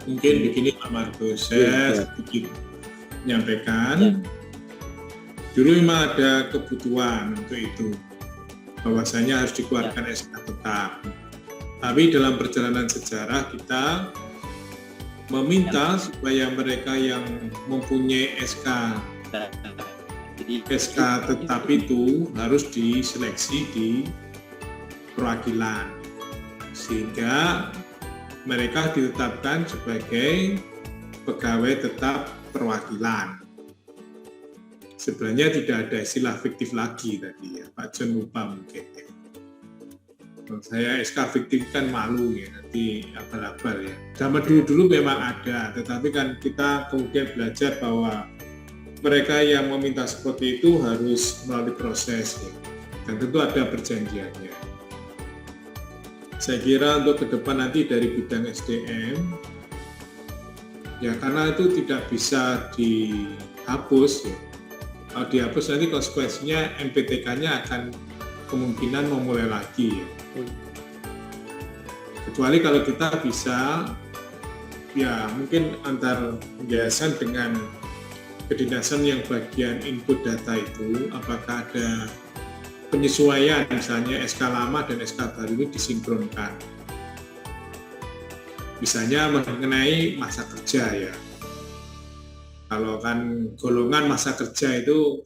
Mungkin begini Pak Markus, saya sedikit menyampaikan. Dulu memang ada kebutuhan untuk itu, bahwasanya harus dikeluarkan SK tetap. Tapi dalam perjalanan sejarah kita meminta supaya mereka yang mempunyai SK tetap itu harus diseleksi di perwakilan, sehingga mereka ditetapkan sebagai pegawai tetap perwakilan. Sebenarnya tidak ada istilah fiktif lagi tadi ya, Pak John lupa mungkin. Saya SK fiktif kan malu ya, nanti abal-abal ya. Zaman dulu memang ada, tetapi kan kita kemudian belajar bahwa mereka yang meminta seperti itu harus melalui proses ya. Dan tentu ada perjanjiannya. Saya kira untuk ke depan nanti dari bidang SDM, ya karena itu tidak bisa dihapus ya. Kalau dihapus nanti konsekuensinya MPTK-nya akan kemungkinan memulai lagi ya. Kecuali kalau kita bisa ya mungkin antar yayasan dengan kedinasan yang bagian input data itu, apakah ada penyesuaian misalnya SK lama dan SK baru ini disinkronkan. Misalnya mengenai masa kerja ya. Kalau kan golongan masa kerja itu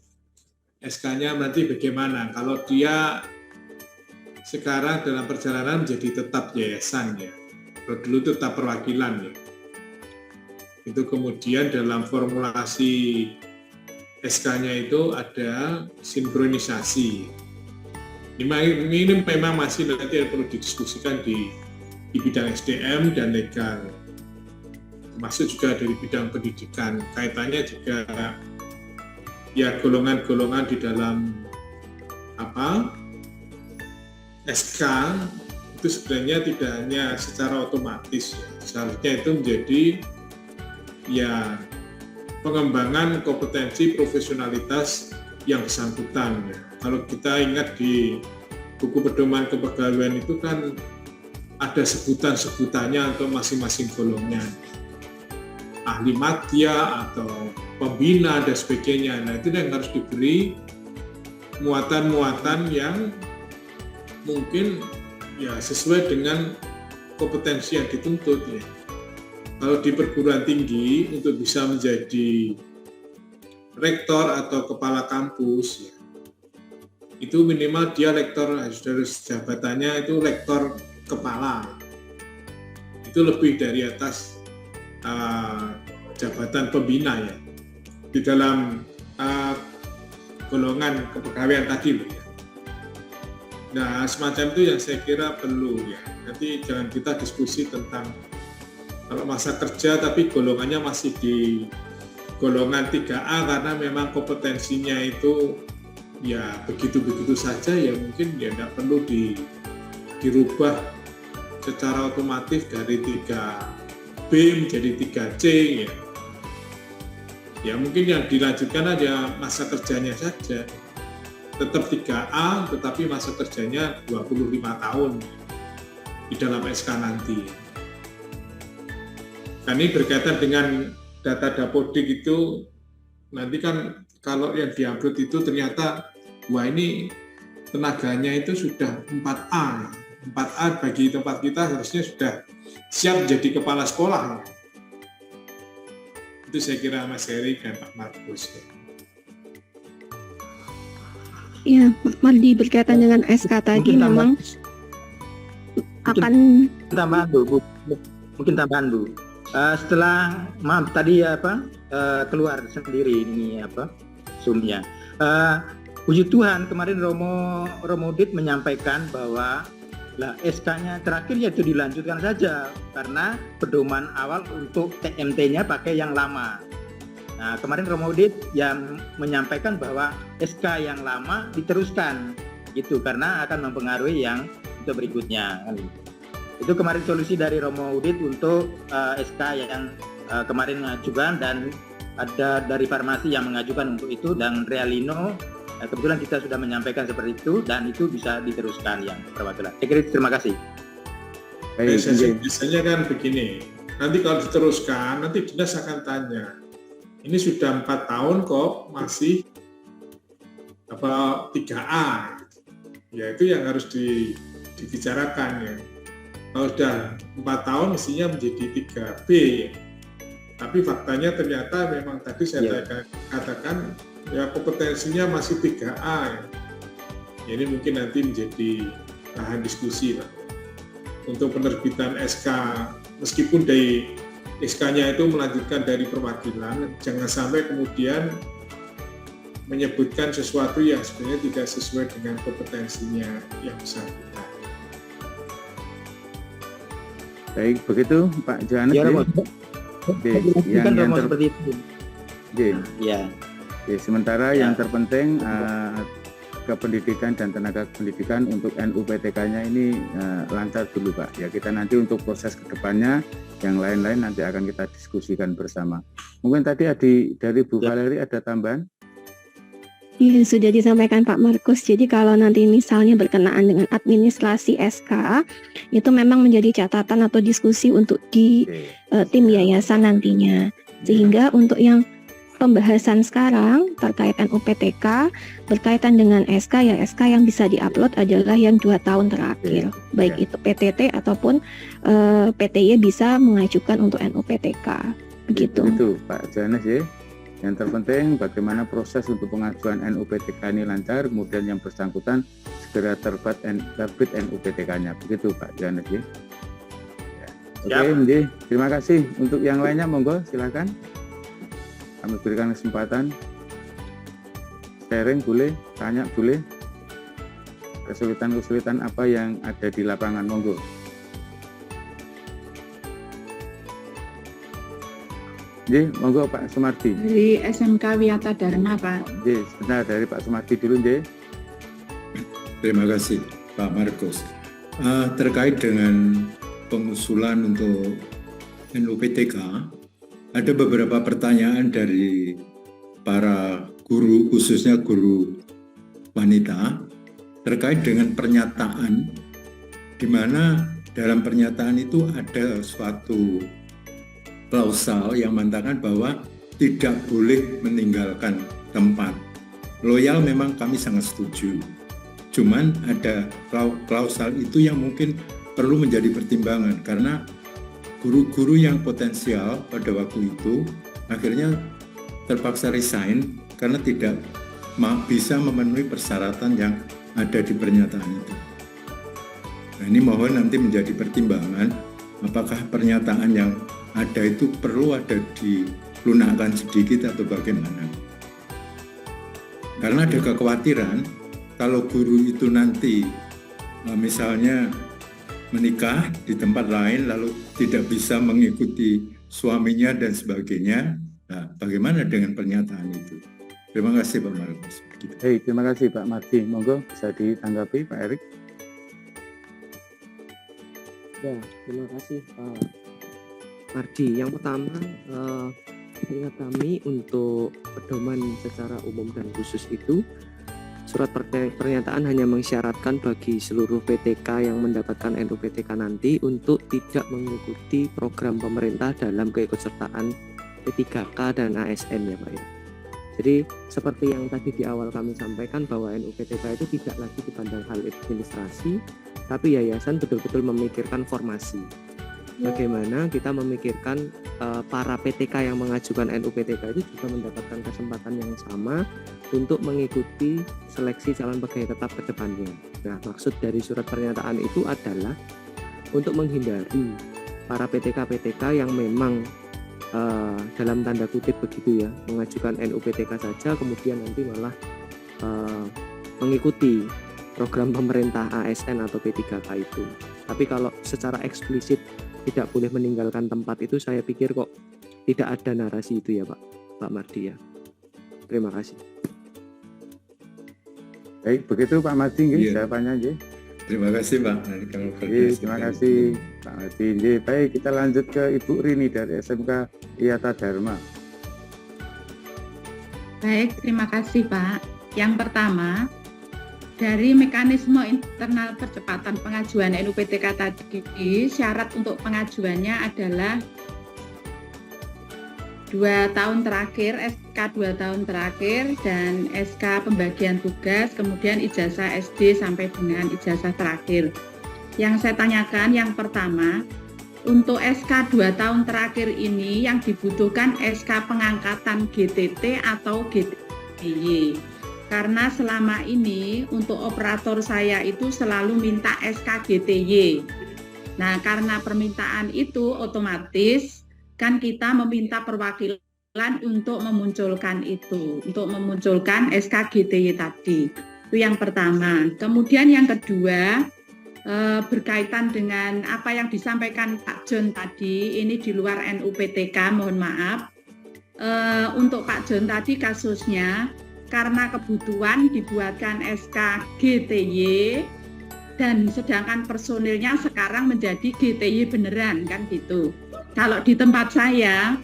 SK-nya nanti bagaimana? Kalau dia sekarang dalam perjalanan menjadi tetap yayasan ya, kalau dulu tetap perwakilan ya. Itu kemudian dalam formulasi SK-nya itu ada sinkronisasi. Ini memang masih nanti perlu didiskusikan di bidang SDM dan legal, termasuk juga dari bidang pendidikan. Kaitannya juga ya golongan-golongan di dalam SK itu sebenarnya tidak hanya secara otomatis ya. Seharusnya itu menjadi ya pengembangan kompetensi profesionalitas yang bersangkutan ya. Kalau kita ingat di buku pedoman kepegawaian itu kan ada sebutan-sebutannya untuk masing-masing golongan, ahli madya atau pembina dan sebagainya. Nah itu yang harus diberi muatan-muatan yang mungkin ya sesuai dengan kompetensi yang dituntut ya. Kalau di perguruan tinggi untuk bisa menjadi rektor atau kepala kampus ya, itu minimal dia lektor, harus jabatannya itu lektor kepala. Itu lebih dari atas jabatan pembina ya di dalam golongan kepegawaian tadi loh ya. Nah semacam itu yang saya kira perlu ya. Nanti jangan kita diskusi tentang kalau masa kerja tapi golongannya masih di golongan 3A karena memang kompetensinya itu ya begitu-begitu saja ya, mungkin ya tidak perlu dirubah secara otomatis dari 3B menjadi 3C ya. Ya mungkin yang dilanjutkan aja masa kerjanya saja. Tetap 3A tetapi masa kerjanya 25 tahun di dalam SK nanti. Nah, ini berkaitan dengan data Dapodik itu nanti kan kalau yang diupload itu ternyata wah ini tenaganya itu sudah 4A. 4A bagi tempat kita harusnya sudah siap menjadi kepala sekolah. Itu saya kira Mas Heri dan Pak Markus. Ya, Mardi berkaitan dengan SK tadi memang akan tambahan Bu. Mungkin tambahan Bu. Setelah maaf tadi keluar sendiri ini Zoom-nya. Puji Tuhan kemarin Romo Dit menyampaikan bahwa SK-nya terakhir yaitu dilanjutkan saja karena pedoman awal untuk TMT-nya pakai yang lama. Nah, kemarin Romo Dit yang menyampaikan bahwa SK yang lama diteruskan gitu karena akan mempengaruhi yang untuk berikutnya. Itu kemarin solusi dari Romo Udit untuk SK yang kemarin mengajukan, dan ada dari farmasi yang mengajukan untuk itu, dan Realino kebetulan kita sudah menyampaikan seperti itu dan itu bisa diteruskan yang perwakilan. Terima kasih. Biasanya kan begini, nanti kalau diteruskan nanti dinas akan tanya, ini sudah 4 tahun kok masih 3A, ya itu yang harus dibicarakan ya. Kalau sudah 4 tahun mestinya menjadi 3B, tapi faktanya ternyata memang tadi saya katakan ya kompetensinya masih 3A ya. Ini mungkin nanti menjadi bahan diskusi lah. Untuk penerbitan SK, meskipun dari SK-nya itu melanjutkan dari perwakilan, jangan sampai kemudian menyebutkan sesuatu yang sebenarnya tidak sesuai dengan kompetensinya yang bersangkutan. Baik, begitu Pak Johannes. Ya, Romo. Oke, Kan Romo seperti itu. Oke. Ya. Oke, sementara Ya. yang terpenting kependidikan dan tenaga pendidikan untuk NUPTK-nya ini lancar dulu Pak. Ya, kita nanti untuk proses kedepannya yang lain-lain nanti akan kita diskusikan bersama. Mungkin tadi dari Bu Valeri ada tambahan? Iya, sudah disampaikan Pak Markus. Jadi kalau nanti misalnya berkenaan dengan administrasi SK, itu memang menjadi catatan atau diskusi untuk di tim yayasan nantinya. Sehingga untuk yang pembahasan sekarang terkait NUPTK berkaitan dengan SK, ya SK yang bisa diupload adalah yang 2 tahun terakhir. Baik itu PTT ataupun PTY bisa mengajukan untuk NUPTK. Begitu. Begitu Pak Johannes ya. Yang terpenting bagaimana proses untuk pengajuan NUPTK ini lancar, kemudian yang bersangkutan segera terbit NUPTK-nya. Begitu Pak Johannes ya. Oke, terima kasih. Untuk yang lainnya monggo silakan. Kami berikan kesempatan. Sharing boleh, tanya boleh. Kesulitan-kesulitan apa yang ada di lapangan monggo. Nggih, monggo Pak Sumardi. Dari SMK Wiyata Dharma, Pak. Nggih, sebentar dari Pak Sumardi dulu, nggih. Terima kasih, Pak Markus. Terkait dengan pengusulan untuk NUPTK, ada beberapa pertanyaan dari para guru, khususnya guru wanita, terkait dengan pernyataan, di mana dalam pernyataan itu ada suatu klausal yang mengatakan bahwa tidak boleh meninggalkan tempat. Loyal memang kami sangat setuju. Cuman ada klausal itu yang mungkin perlu menjadi pertimbangan karena guru-guru yang potensial pada waktu itu akhirnya terpaksa resign karena tidak bisa memenuhi persyaratan yang ada di pernyataan itu. Nah, ini mohon nanti menjadi pertimbangan apakah pernyataan yang ada itu perlu ada dilunakkan sedikit atau bagaimana. Karena ada kekhawatiran kalau guru itu nanti misalnya menikah di tempat lain lalu tidak bisa mengikuti suaminya dan sebagainya. Nah, bagaimana dengan pernyataan itu? Terima kasih Pak Markus. Hey, terima kasih Pak Mardi. Monggo bisa ditanggapi Pak Erik. Ya, terima kasih Pak Mardi. Yang pertama, ingat kami untuk pedoman secara umum dan khusus itu, surat pernyataan hanya mensyaratkan bagi seluruh PTK yang mendapatkan NUPTK nanti untuk tidak mengikuti program pemerintah dalam keikutsertaan P3K dan ASN ya Pak ya. Jadi seperti yang tadi di awal kami sampaikan bahwa NUPTK itu tidak lagi dipandang hal administrasi, tapi yayasan betul-betul memikirkan formasi. Bagaimana kita memikirkan para PTK yang mengajukan NUPTK itu juga mendapatkan kesempatan yang sama untuk mengikuti seleksi calon pegawai tetap ke depannya. Nah, maksud dari surat pernyataan itu adalah untuk menghindari para PTK-PTK yang memang dalam tanda kutip begitu ya, mengajukan NUPTK saja kemudian nanti malah mengikuti program pemerintah ASN atau P3K itu. Tapi kalau secara eksplisit tidak boleh meninggalkan tempat itu, saya pikir kok tidak ada narasi itu ya Pak Mardi ya. Terima kasih. Baik, begitu Pak Mardi, jawabannya nggih. Terima kasih Pak. Terima kasih Pak Mardi. Baik, kita lanjut ke Ibu Rini dari SMK Wiyata Dharma. Baik, terima kasih Pak. Yang pertama, dari mekanisme internal percepatan pengajuan NUPTK tadi, syarat untuk pengajuannya adalah 2 tahun terakhir, SK 2 tahun terakhir, dan SK pembagian tugas, kemudian ijazah SD sampai dengan ijazah terakhir. Yang saya tanyakan yang pertama, untuk SK 2 tahun terakhir ini yang dibutuhkan SK pengangkatan GTT atau GTY. Karena selama ini untuk operator saya itu selalu minta SK GTY. Nah, karena permintaan itu otomatis kan kita meminta perwakilan untuk memunculkan itu, untuk memunculkan SK GTY tadi. Itu yang pertama. Kemudian yang kedua, berkaitan dengan apa yang disampaikan Pak John tadi, ini di luar NUPTK, mohon maaf. Untuk Pak John tadi kasusnya karena kebutuhan dibuatkan SK GTY dan sedangkan personilnya sekarang menjadi GTY beneran kan gitu. Kalau di tempat saya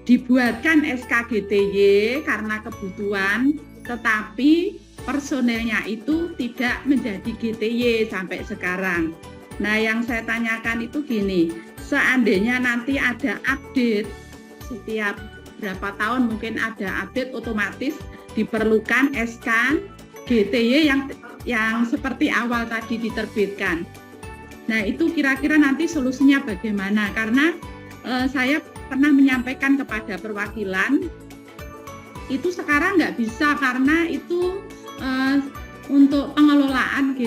dibuatkan SK GTY karena kebutuhan, tetapi personilnya itu tidak menjadi GTY sampai sekarang. Nah, yang saya tanyakan itu gini, seandainya nanti ada update setiap berapa tahun mungkin ada update, otomatis diperlukan SK GTY yang seperti awal tadi diterbitkan. Nah, itu kira-kira nanti solusinya bagaimana? Karena saya pernah menyampaikan kepada perwakilan, itu sekarang nggak bisa karena itu untuk pengelolaan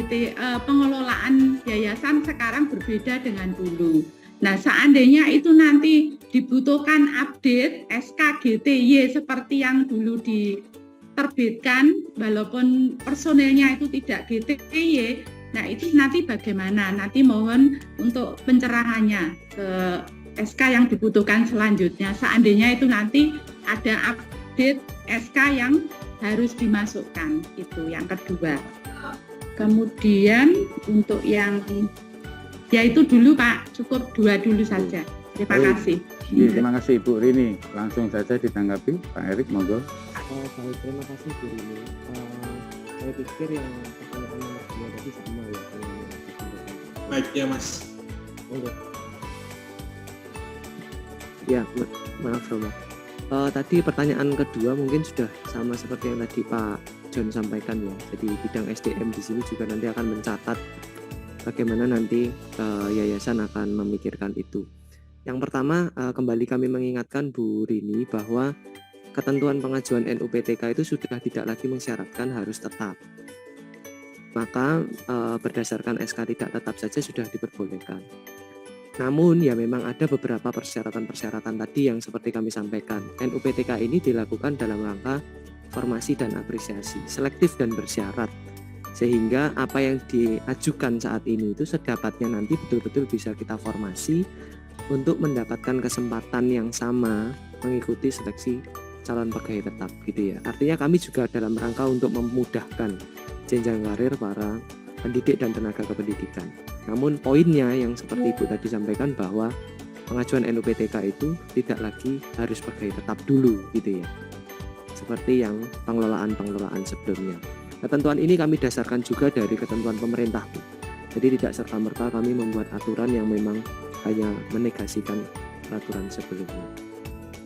pengelolaan yayasan sekarang berbeda dengan dulu. Nah, seandainya itu nanti dibutuhkan update SK GTY seperti yang dulu diterbitkan, walaupun personelnya itu tidak GTY, nah itu nanti bagaimana? Nanti mohon untuk pencerahannya ke SK yang dibutuhkan selanjutnya. Seandainya itu nanti ada update SK yang harus dimasukkan, itu yang kedua. Kemudian untuk yang ya itu dulu Pak, cukup 2 dulu saja. Terima kasih. Terima kasih Ibu Rini. Langsung saja ditanggapi Pak Erik, monggo. Baik, terima kasih Bu Rini. Saya pikir yang pertanyaan nomor 2 tadi sama ya. Baik ya Mas. Monggo. Ya, maaf Romo. Tadi pertanyaan kedua mungkin sudah sama seperti yang tadi Pak John sampaikan ya. Jadi bidang SDM di sini juga nanti akan mencatat bagaimana nanti yayasan akan memikirkan itu. Yang pertama, kembali kami mengingatkan Bu Rini bahwa ketentuan pengajuan NUPTK itu sudah tidak lagi mensyaratkan harus tetap. Maka berdasarkan SK tidak tetap saja sudah diperbolehkan. Namun ya memang ada beberapa persyaratan-persyaratan tadi yang seperti kami sampaikan. NUPTK ini dilakukan dalam rangka formasi dan apresiasi, selektif dan bersyarat. Sehingga apa yang diajukan saat ini itu sedapatnya nanti betul-betul bisa kita formasi untuk mendapatkan kesempatan yang sama mengikuti seleksi calon pegawai tetap gitu ya. Artinya kami juga dalam rangka untuk memudahkan jenjang karir para pendidik dan tenaga kependidikan. Namun poinnya yang seperti Ibu tadi sampaikan bahwa pengajuan NUPTK itu tidak lagi harus pegawai tetap dulu gitu ya. Seperti yang pengelolaan sebelumnya. Ketentuan ini kami dasarkan juga dari ketentuan pemerintah, Bu. Jadi tidak serta-merta kami membuat aturan yang memang hanya menegasikan peraturan sebelumnya.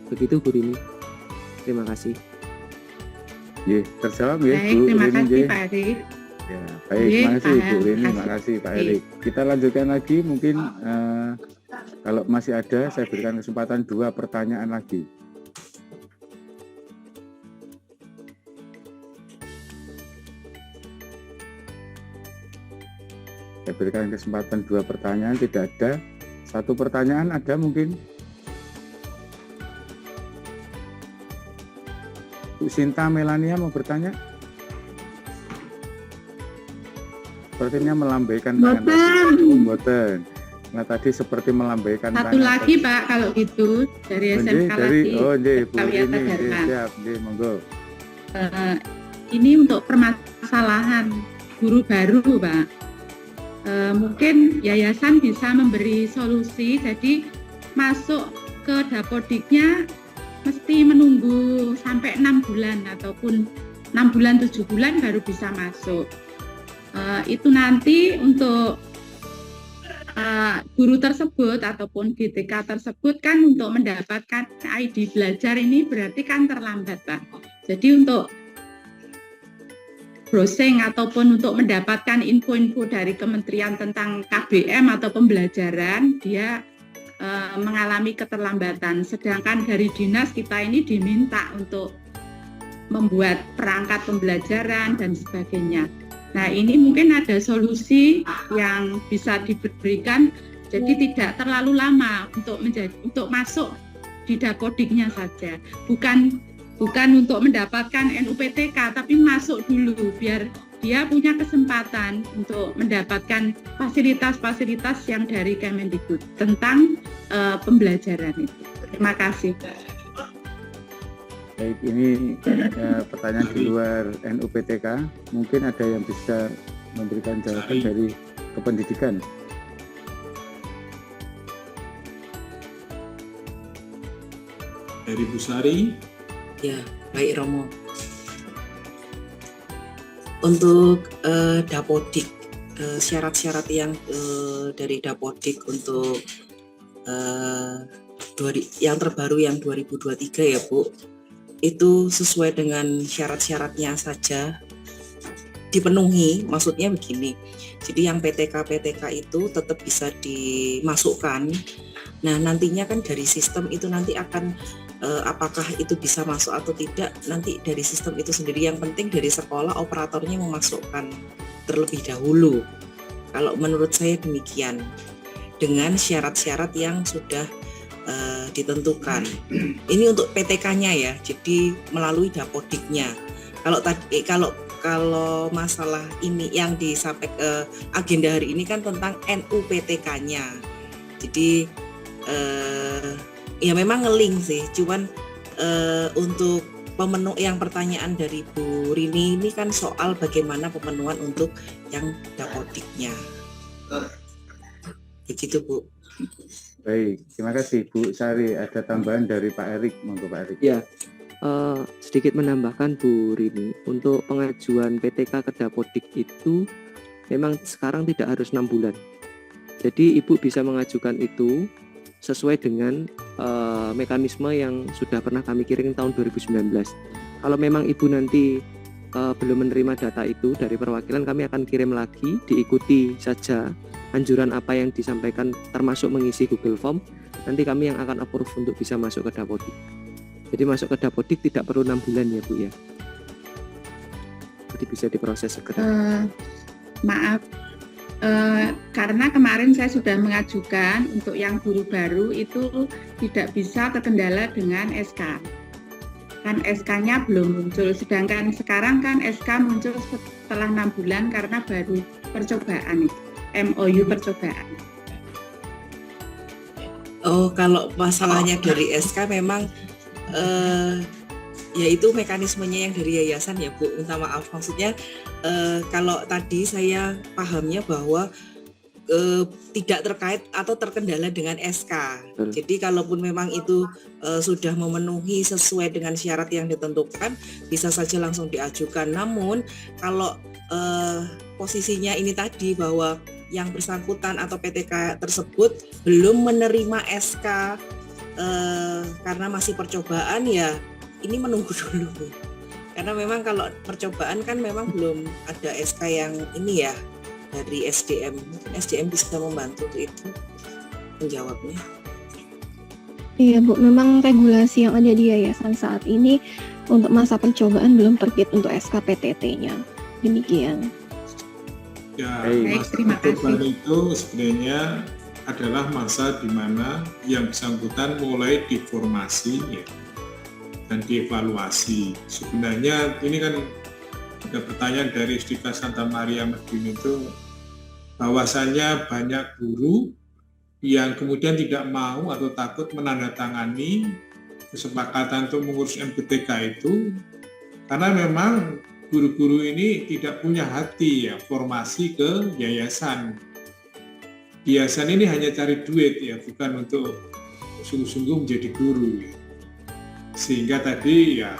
Begitu Bu Rini. Terima kasih. Terjawab ya Baik, Bu terima Rini. kasih Pak Erik. Ya, baik, terima kasih Bu Rini, terima kasih Pak Erik. Kita lanjutkan lagi mungkin kalau masih ada saya berikan kesempatan 2 pertanyaan lagi. Saya berikan kesempatan 2 pertanyaan, tidak ada. 1 pertanyaan ada mungkin. Bu Sinta Melania mau bertanya? Sepertinya melambaikan tangan. Mboten. Nah tadi seperti melambaikan Satu tangan. lagi Pak, kalau gitu dari SMK dari, lagi. Bu Kawiata ini Dharma. siap, monggo. Ini untuk permasalahan guru baru Pak. Mungkin yayasan bisa memberi solusi, jadi masuk ke Dapodiknya mesti menunggu sampai 6 bulan ataupun 6 bulan 7 bulan baru bisa masuk. Itu nanti untuk guru tersebut ataupun GTK tersebut kan untuk mendapatkan ID belajar ini berarti kan terlambat Pak. Jadi untuk browsing ataupun untuk mendapatkan info-info dari kementerian tentang KBM atau pembelajaran dia mengalami keterlambatan. Sedangkan dari dinas kita ini diminta untuk membuat perangkat pembelajaran dan sebagainya. Nah ini mungkin ada solusi yang bisa diberikan, jadi tidak terlalu lama untuk masuk di Dapodiknya saja, bukan untuk mendapatkan NUPTK, tapi masuk dulu biar dia punya kesempatan untuk mendapatkan fasilitas-fasilitas yang dari Kemendikbud tentang pembelajaran itu. Terima kasih. Baik, ini pertanyaan di luar NUPTK. Mungkin ada yang bisa memberikan jawaban dari kependidikan. Dari Bu Sari. Ya, baik Romo. Untuk Dapodik, syarat-syarat yang dari Dapodik untuk yang terbaru yang 2023 ya Bu, itu sesuai dengan syarat-syaratnya saja dipenuhi. Maksudnya begini, jadi yang PTK itu tetap bisa dimasukkan. Nah nantinya kan dari sistem itu nanti akan apakah itu bisa masuk atau tidak, nanti dari sistem itu sendiri. Yang penting dari sekolah operatornya memasukkan terlebih dahulu. Kalau menurut saya demikian, dengan syarat-syarat yang sudah ditentukan. Ini untuk PTK-nya ya, jadi melalui Dapodiknya. Kalau masalah ini yang disampaikan agenda hari ini kan tentang NUPTK-nya. Jadi ya memang ngeling sih, cuman untuk yang pertanyaan dari Bu Rini ini kan soal bagaimana pemenuhan untuk yang Dapodiknya. Begitu Bu. Baik, terima kasih Bu Sari. Ada tambahan dari Pak Erik, monggo Pak Erik. Ya, sedikit menambahkan Bu Rini, untuk pengajuan PTK ke Dapodik itu memang sekarang tidak harus 6 bulan. Jadi Ibu bisa mengajukan itu sesuai dengan mekanisme yang sudah pernah kami kirim tahun 2019. Kalau memang Ibu nanti belum menerima data itu dari perwakilan, kami akan kirim lagi, diikuti saja anjuran apa yang disampaikan termasuk mengisi Google Form. Nanti kami yang akan approve untuk bisa masuk ke Dapodik. Jadi masuk ke Dapodik tidak perlu 6 bulan ya Bu ya. Jadi bisa diproses segera. Maaf, karena kemarin saya sudah mengajukan untuk yang guru baru itu tidak bisa terkendala dengan SK. Kan SK-nya belum muncul, sedangkan sekarang kan SK muncul setelah 6 bulan karena baru percobaan itu, MOU percobaan. Oh, kalau masalahnya dari SK memang yaitu mekanismenya yang dari yayasan ya Bu, minta maaf. Maksudnya kalau tadi saya pahamnya bahwa tidak terkait atau terkendala dengan SK. Jadi kalaupun memang itu sudah memenuhi sesuai dengan syarat yang ditentukan, bisa saja langsung diajukan. Namun kalau posisinya ini tadi bahwa yang bersangkutan atau PTK tersebut belum menerima SK karena masih percobaan, ya ini menunggu dulu Bu. Karena memang kalau percobaan kan memang belum ada SK yang ini ya dari SDM. SDM bisa membantu itu menjawabnya. Iya Bu, memang regulasi yang ada di yayasan saat ini untuk masa percobaan belum terbit untuk SKPTT-nya. Demikian. Ya, Baik, masa terima percobaan kasih. itu sebenarnya adalah masa di mana yang bersangkutan mulai diformasi ya, dan dievaluasi. Sebenarnya ini kan ada pertanyaan dari Stika Santa Maria Medin itu, bahwasannya banyak guru yang kemudian tidak mau atau takut menandatangani kesepakatan untuk mengurus NUPTK itu karena memang guru-guru ini tidak punya hati ya formasi ke yayasan. Yayasan ini hanya cari duit ya, bukan untuk sungguh-sungguh menjadi guru ya. Sehingga tadi ya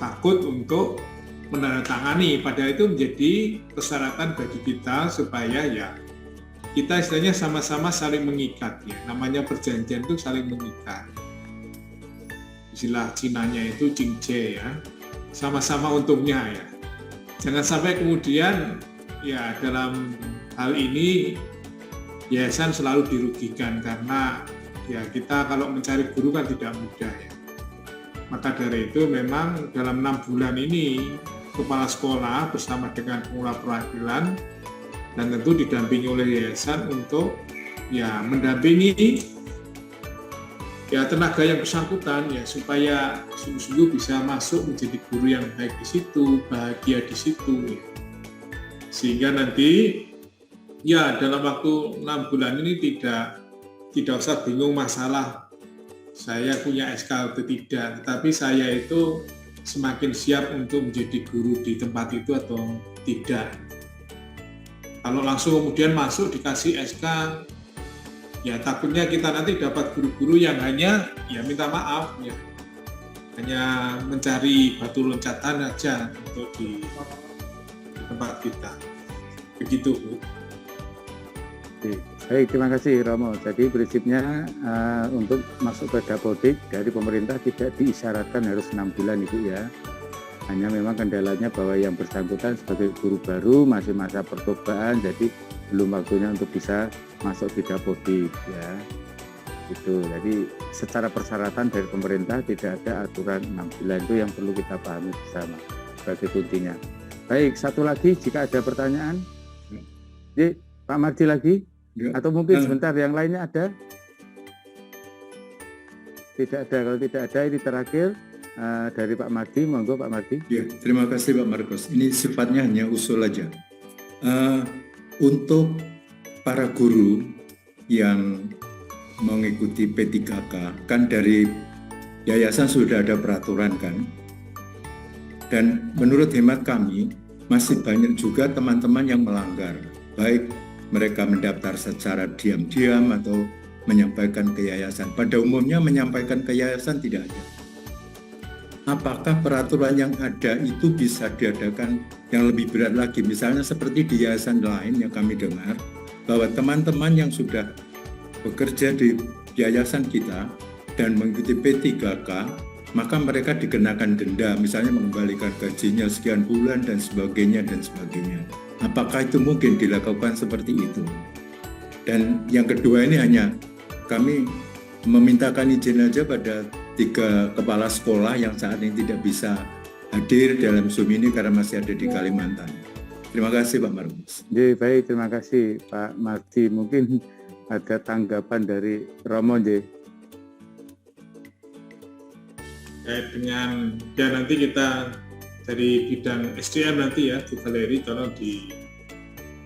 takut untuk menandatangani, padahal itu menjadi persyaratan bagi kita supaya ya kita istilahnya sama-sama saling mengikat ya. Namanya perjanjian itu saling mengikat. Istilah Cinanya itu Jingje ya. Sama-sama untungnya ya. Jangan sampai kemudian ya dalam hal ini yayasan selalu dirugikan karena ya kita kalau mencari guru kan tidak mudah ya. Maka dari itu memang dalam 6 bulan ini kepala sekolah bersama dengan pengelola perwakilan dan tentu didampingi oleh yayasan untuk ya mendampingi ya tenaga yang bersangkutan ya supaya sungguh-sungguh bisa masuk menjadi guru yang baik di situ, bahagia di situ ya. Sehingga nanti ya dalam waktu 6 bulan ini tidak usah bingung masalah saya punya SK atau tidak, tetapi saya itu semakin siap untuk menjadi guru di tempat itu atau tidak. Kalau langsung kemudian masuk dikasih SK, ya takutnya kita nanti dapat guru-guru yang hanya ya minta maaf ya, hanya mencari batu loncatan aja untuk di tempat kita. Begitu, Bu. Baik, terima kasih Romo. Jadi prinsipnya untuk masuk ke Dapodik dari pemerintah tidak diisyaratkan harus 6 bulan Ibu ya. Hanya memang kendalanya bahwa yang bersangkutan sebagai guru baru masih masa percobaan, jadi belum waktunya untuk bisa masuk di Dapodik ya. Gitu. Jadi secara persyaratan dari pemerintah tidak ada aturan 6 bulan, itu yang perlu kita pahami bersama sebagai kuncinya. Baik, satu lagi jika ada pertanyaan. Jadi, Pak Mardi lagi? Atau mungkin sebentar yang lainnya ada? Tidak ada. Kalau tidak ada, ini terakhir dari Pak Mardi. Monggo Pak Mardi. Ya, terima kasih Pak Marcos. Ini sifatnya hanya usul aja. Untuk para guru yang mengikuti P3K, kan dari yayasan sudah ada peraturan kan? Dan menurut hemat kami, masih banyak juga teman-teman yang melanggar. Baik mereka mendaftar secara diam-diam atau menyampaikan ke yayasan. Pada umumnya menyampaikan ke yayasan tidak ada. Apakah peraturan yang ada itu bisa diadakan yang lebih berat lagi? Misalnya seperti di yayasan lain yang kami dengar, bahwa teman-teman yang sudah bekerja di yayasan kita dan mengikuti P3K, maka mereka dikenakan denda, misalnya mengembalikan gajinya sekian bulan dan sebagainya dan sebagainya. Apakah itu mungkin dilakukan seperti itu? Dan yang kedua ini hanya kami memintakan izin aja pada 3 kepala sekolah yang saat ini tidak bisa hadir dalam Zoom ini karena masih ada di Kalimantan. Terima kasih Pak Marcos. Baik, terima kasih Pak Mardi. Mungkin ada tanggapan dari Romo. Dengan ya nanti kita dari bidang SDM nanti ya Bu Valeri tolong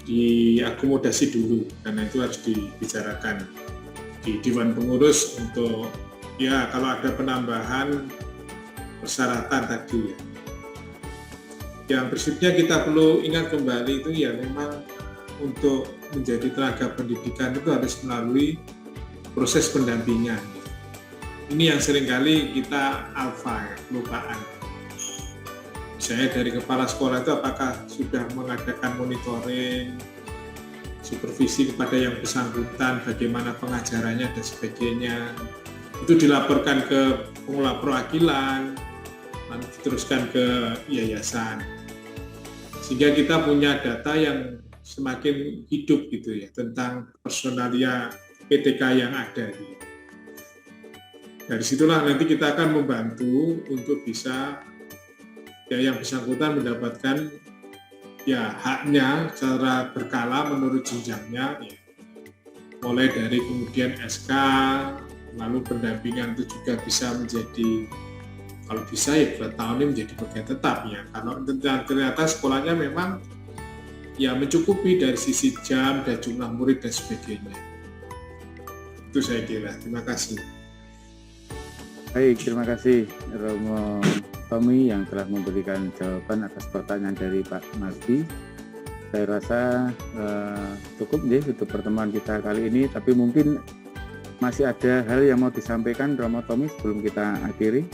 diakomodasi dulu karena itu harus dibicarakan di Dewan Pengurus untuk ya kalau ada penambahan persyaratan tadi ya. Yang prinsipnya kita perlu ingat kembali itu ya memang untuk menjadi tenaga pendidikan itu harus melalui proses pendampingan. Ini yang seringkali kita alfa ya, kelupaan. Misalnya dari kepala sekolah itu apakah sudah mengadakan monitoring, supervisi kepada yang bersangkutan, bagaimana pengajarannya dan sebagainya. Itu dilaporkan ke pengelola perwakilan, lalu diteruskan ke yayasan. Sehingga kita punya data yang semakin hidup gitu ya tentang personalia PTK yang ada. Dari situlah nanti kita akan membantu untuk bisa ya yang bersangkutan mendapatkan ya haknya secara berkala menurut jenjangnya ya. Mulai dari kemudian SK, lalu pendampingan itu juga bisa menjadi kalau bisa ya 2 tahun ini menjadi bagian tetap ya. Kalau ternyata sekolahnya memang ya mencukupi dari sisi jam dan jumlah murid dan sebagainya. Itu saya kira. Terima kasih. Baik, terima kasih Romo Tommy yang telah memberikan jawaban atas pertanyaan dari Pak Mardi. Saya rasa cukup deh untuk pertemuan kita kali ini, tapi mungkin masih ada hal yang mau disampaikan Romo Tommy sebelum kita akhiri.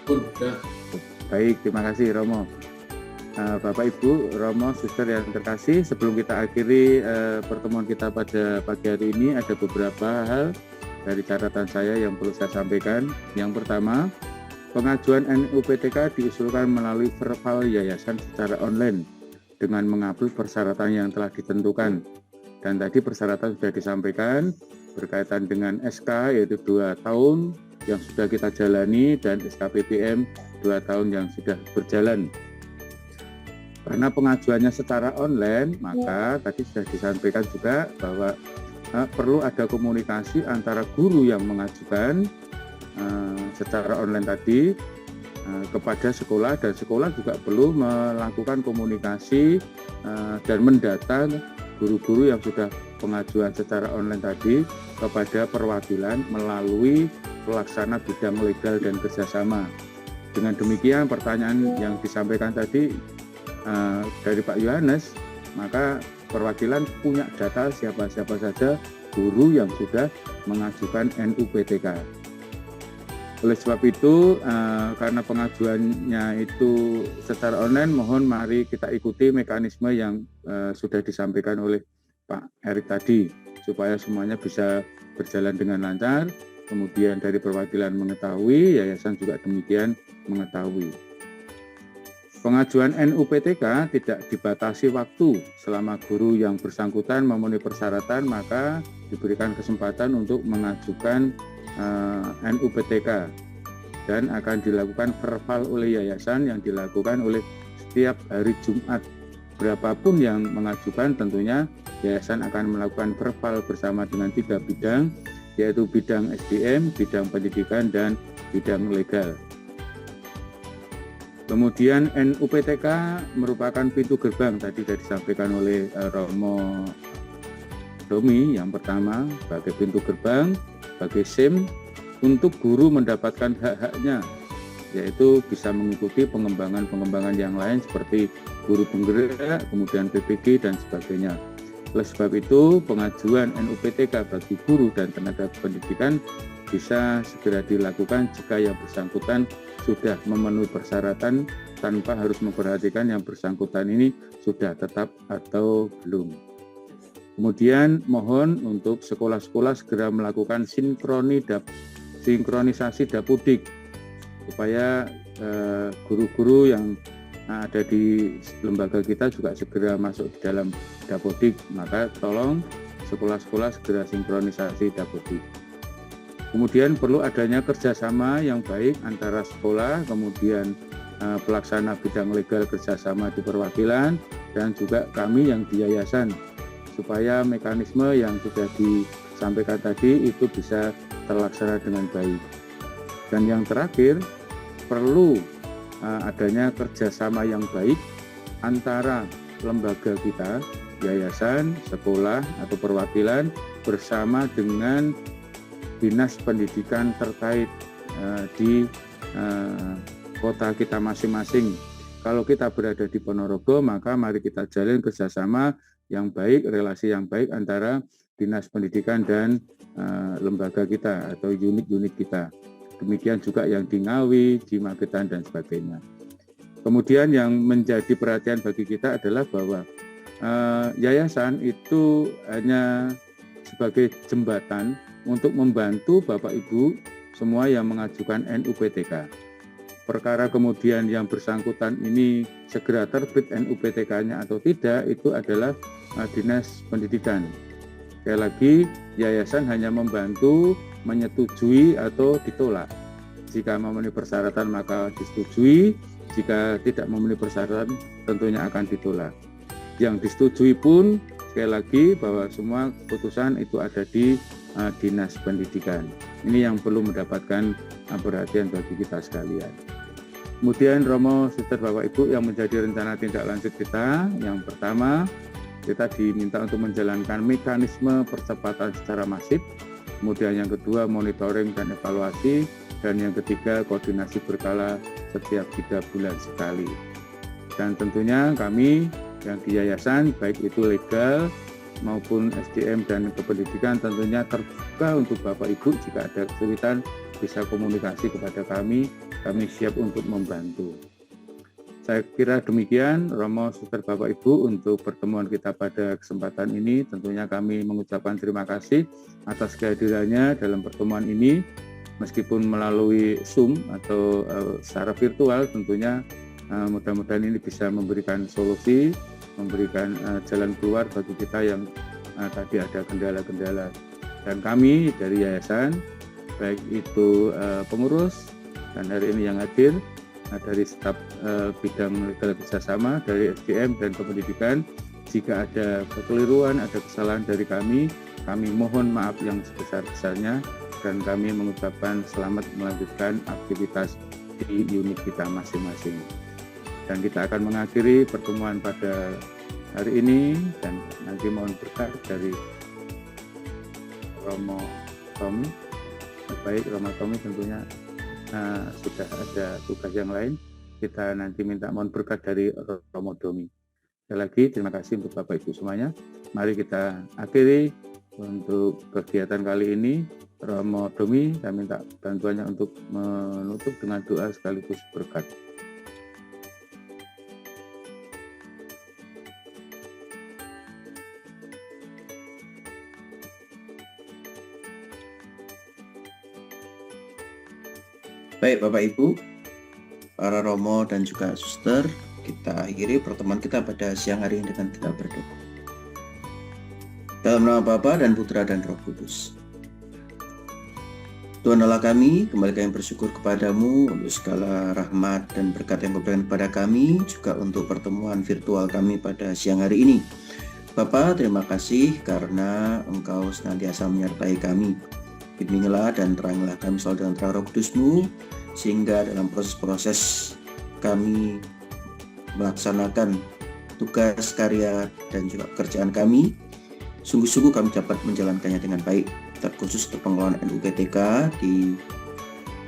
Sudah. Baik, terima kasih Romo. Bapak Ibu, Romo, Suster yang terkasih, sebelum kita akhiri pertemuan kita pada pagi hari ini ada beberapa hal dari catatan saya yang perlu saya sampaikan. Yang pertama, pengajuan NUPTK diusulkan melalui verbal yayasan secara online dengan mengupload persyaratan yang telah ditentukan. Dan tadi persyaratan sudah disampaikan berkaitan dengan SK yaitu 2 tahun yang sudah kita jalani dan SKPPM 2 tahun yang sudah berjalan. Karena pengajuannya secara online, maka tadi sudah disampaikan juga bahwa perlu ada komunikasi antara guru yang mengajukan secara online tadi kepada sekolah, dan sekolah juga perlu melakukan komunikasi dan mendata guru-guru yang sudah pengajuan secara online tadi kepada perwakilan melalui pelaksana bidang legal dan kerjasama. Dengan demikian pertanyaan yang disampaikan tadi dari Pak Yohanes, maka perwakilan punya data siapa-siapa saja guru yang sudah mengajukan NUPTK. Oleh sebab itu, karena pengajuannya itu secara online, mohon mari kita ikuti mekanisme yang sudah disampaikan oleh Pak Erik tadi, supaya semuanya bisa berjalan dengan lancar. Kemudian dari perwakilan mengetahui, yayasan juga demikian mengetahui. Pengajuan NUPTK tidak dibatasi waktu. Selama guru yang bersangkutan memenuhi persyaratan, maka diberikan kesempatan untuk mengajukan NUPTK, dan akan dilakukan verbal oleh yayasan yang dilakukan oleh setiap hari Jumat. Berapapun yang mengajukan, tentunya yayasan akan melakukan verbal bersama dengan 3 bidang, yaitu bidang SDM, bidang pendidikan, dan bidang legal. Kemudian NUPTK merupakan pintu gerbang, tadi sudah disampaikan oleh Romo Domi, yang pertama sebagai pintu gerbang, sebagai SIM untuk guru mendapatkan hak-haknya, yaitu bisa mengikuti pengembangan yang lain seperti guru penggerak, kemudian PPG, dan sebagainya. Oleh sebab itu, pengajuan NUPTK bagi guru dan tenaga pendidikan bisa segera dilakukan jika yang bersangkutan sudah memenuhi persyaratan tanpa harus memperhatikan yang bersangkutan ini sudah tetap atau belum. Kemudian mohon untuk sekolah-sekolah segera melakukan sinkronisasi Dapodik supaya guru-guru yang ada di lembaga kita juga segera masuk di dalam Dapodik. Maka tolong sekolah-sekolah segera sinkronisasi Dapodik. Kemudian perlu adanya kerjasama yang baik antara sekolah, kemudian pelaksana bidang legal kerjasama di perwakilan, dan juga kami yang di yayasan, supaya mekanisme yang sudah disampaikan tadi itu bisa terlaksana dengan baik. Dan yang terakhir, perlu adanya kerjasama yang baik antara lembaga kita, yayasan, sekolah, atau perwakilan bersama dengan dinas pendidikan terkait di kota kita masing-masing. Kalau kita berada di Ponorogo, maka mari kita jalin kerjasama yang baik, relasi yang baik antara dinas pendidikan dan lembaga kita atau unit-unit kita. Demikian juga yang di Ngawi, di Magetan, dan sebagainya. Kemudian yang menjadi perhatian bagi kita adalah bahwa yayasan itu hanya sebagai jembatan untuk membantu Bapak Ibu semua yang mengajukan NUPTK. Perkara kemudian yang bersangkutan ini segera terbit NUPTK-nya atau tidak, itu adalah dinas pendidikan. Sekali lagi, yayasan hanya membantu menyetujui atau ditolak. Jika memenuhi persyaratan maka disetujui, jika tidak memenuhi persyaratan tentunya akan ditolak. Yang disetujui pun sekali lagi bahwa semua keputusan itu ada di dinas pendidikan. Ini yang perlu mendapatkan perhatian bagi kita sekalian. Kemudian Romo, Suster, Bapak Ibu, yang menjadi rencana tindak lanjut kita, yang pertama kita diminta untuk menjalankan mekanisme percepatan secara masif. Kemudian yang kedua monitoring dan evaluasi, dan yang ketiga koordinasi berkala setiap 3 bulan sekali. Dan tentunya kami yang di yayasan, baik itu legal maupun SDM dan kependidikan, tentunya terbuka untuk Bapak Ibu. Jika ada kesulitan bisa komunikasi kepada kami siap untuk membantu. Saya kira demikian Romo, Suster, Bapak Ibu, untuk pertemuan kita pada kesempatan ini. Tentunya kami mengucapkan terima kasih atas kehadirannya dalam pertemuan ini, meskipun melalui Zoom atau secara virtual. Tentunya mudah-mudahan ini bisa memberikan solusi, memberikan jalan keluar bagi kita yang tadi ada kendala-kendala. Dan kami dari yayasan, baik itu pengurus dan hari ini yang hadir, dari staf bidang legal kerjasama, dari SDM dan kependidikan, jika ada kekeliruan, ada kesalahan dari kami mohon maaf yang sebesar-besarnya, dan kami mengucapkan selamat melanjutkan aktivitas di unit kita masing-masing. Dan kita akan mengakhiri pertemuan pada hari ini dan nanti mohon berkat dari Romo Tommy. Baik, Romo Tommy tentunya sudah ada tugas yang lain. Kita nanti minta mohon berkat dari Romo Domi. Sekali lagi terima kasih untuk Bapak Ibu semuanya. Mari kita akhiri untuk kegiatan kali ini. Romo Domi, saya minta bantuannya untuk menutup dengan doa sekaligus berkat. Baik Bapak Ibu, para Romo dan juga Suster, kita akhiri pertemuan kita pada siang hari ini dengan kita berdoa. Dalam nama Bapa dan Putra dan Roh Kudus. Tuhan Allah kami, kembali kami bersyukur kepadamu untuk segala rahmat dan berkat yang Kau berikan kepada kami, juga untuk pertemuan virtual kami pada siang hari ini. Bapa, terima kasih karena Engkau senantiasa menyertai kami. Bimbinglah dan terangilah kami selalu dengan terang Roh Kudus-Mu, sehingga dalam proses-proses kami melaksanakan tugas, karya, dan juga pekerjaan kami, sungguh-sungguh kami dapat menjalankannya dengan baik, terkhusus untuk pengelolaan NUPTK di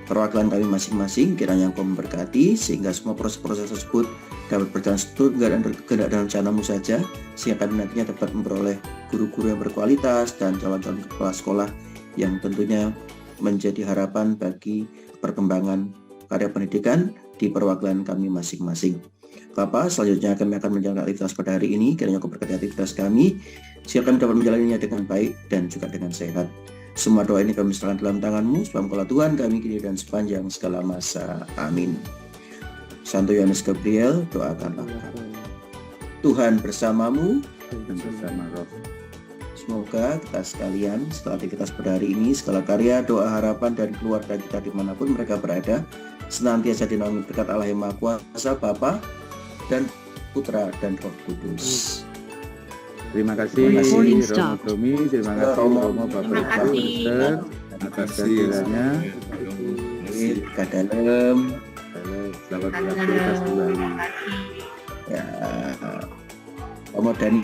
perwakilan kami masing-masing. Kiranya Engkau memberkati, sehingga semua proses-proses tersebut dapat berjalan seturut dan berkehendak dalam rencana-Mu saja, sehingga kami nantinya dapat memperoleh guru-guru yang berkualitas dan calon-calon kepala sekolah yang tentunya menjadi harapan bagi perkembangan karya pendidikan di perwakilan kami masing-masing. Bapak, selanjutnya kami akan menjalankan aktivitas pada hari ini. Kiranya Kau berkati aktivitas kami, sehingga kami dapat menjalaninya dengan baik dan juga dengan sehat. Semua doa ini kami serahkan dalam tangan-Mu, sebab Engkaulah Tuhan kami kini dan sepanjang segala masa. Amin. Santo Yohanes Gabriel, doakanlah kami. Tuhan bersamamu Dan bersama Roh. Semoga kita sekalian setelah aktivitas pada hari ini, segala karya, doa, harapan, dan keluarga kita dimanapun mereka berada, senantiasa dinaungi berkat Allah yang Maha Kuasa, Bapa dan Putra dan Roh Kudus. Terima kasih Romo Domi, terima kasih Romo Bapak Terima Ibu kasih. Suster, atas kehadirannya. Ke dalam Selamat beraktivitas kembali. ya, Romo Dani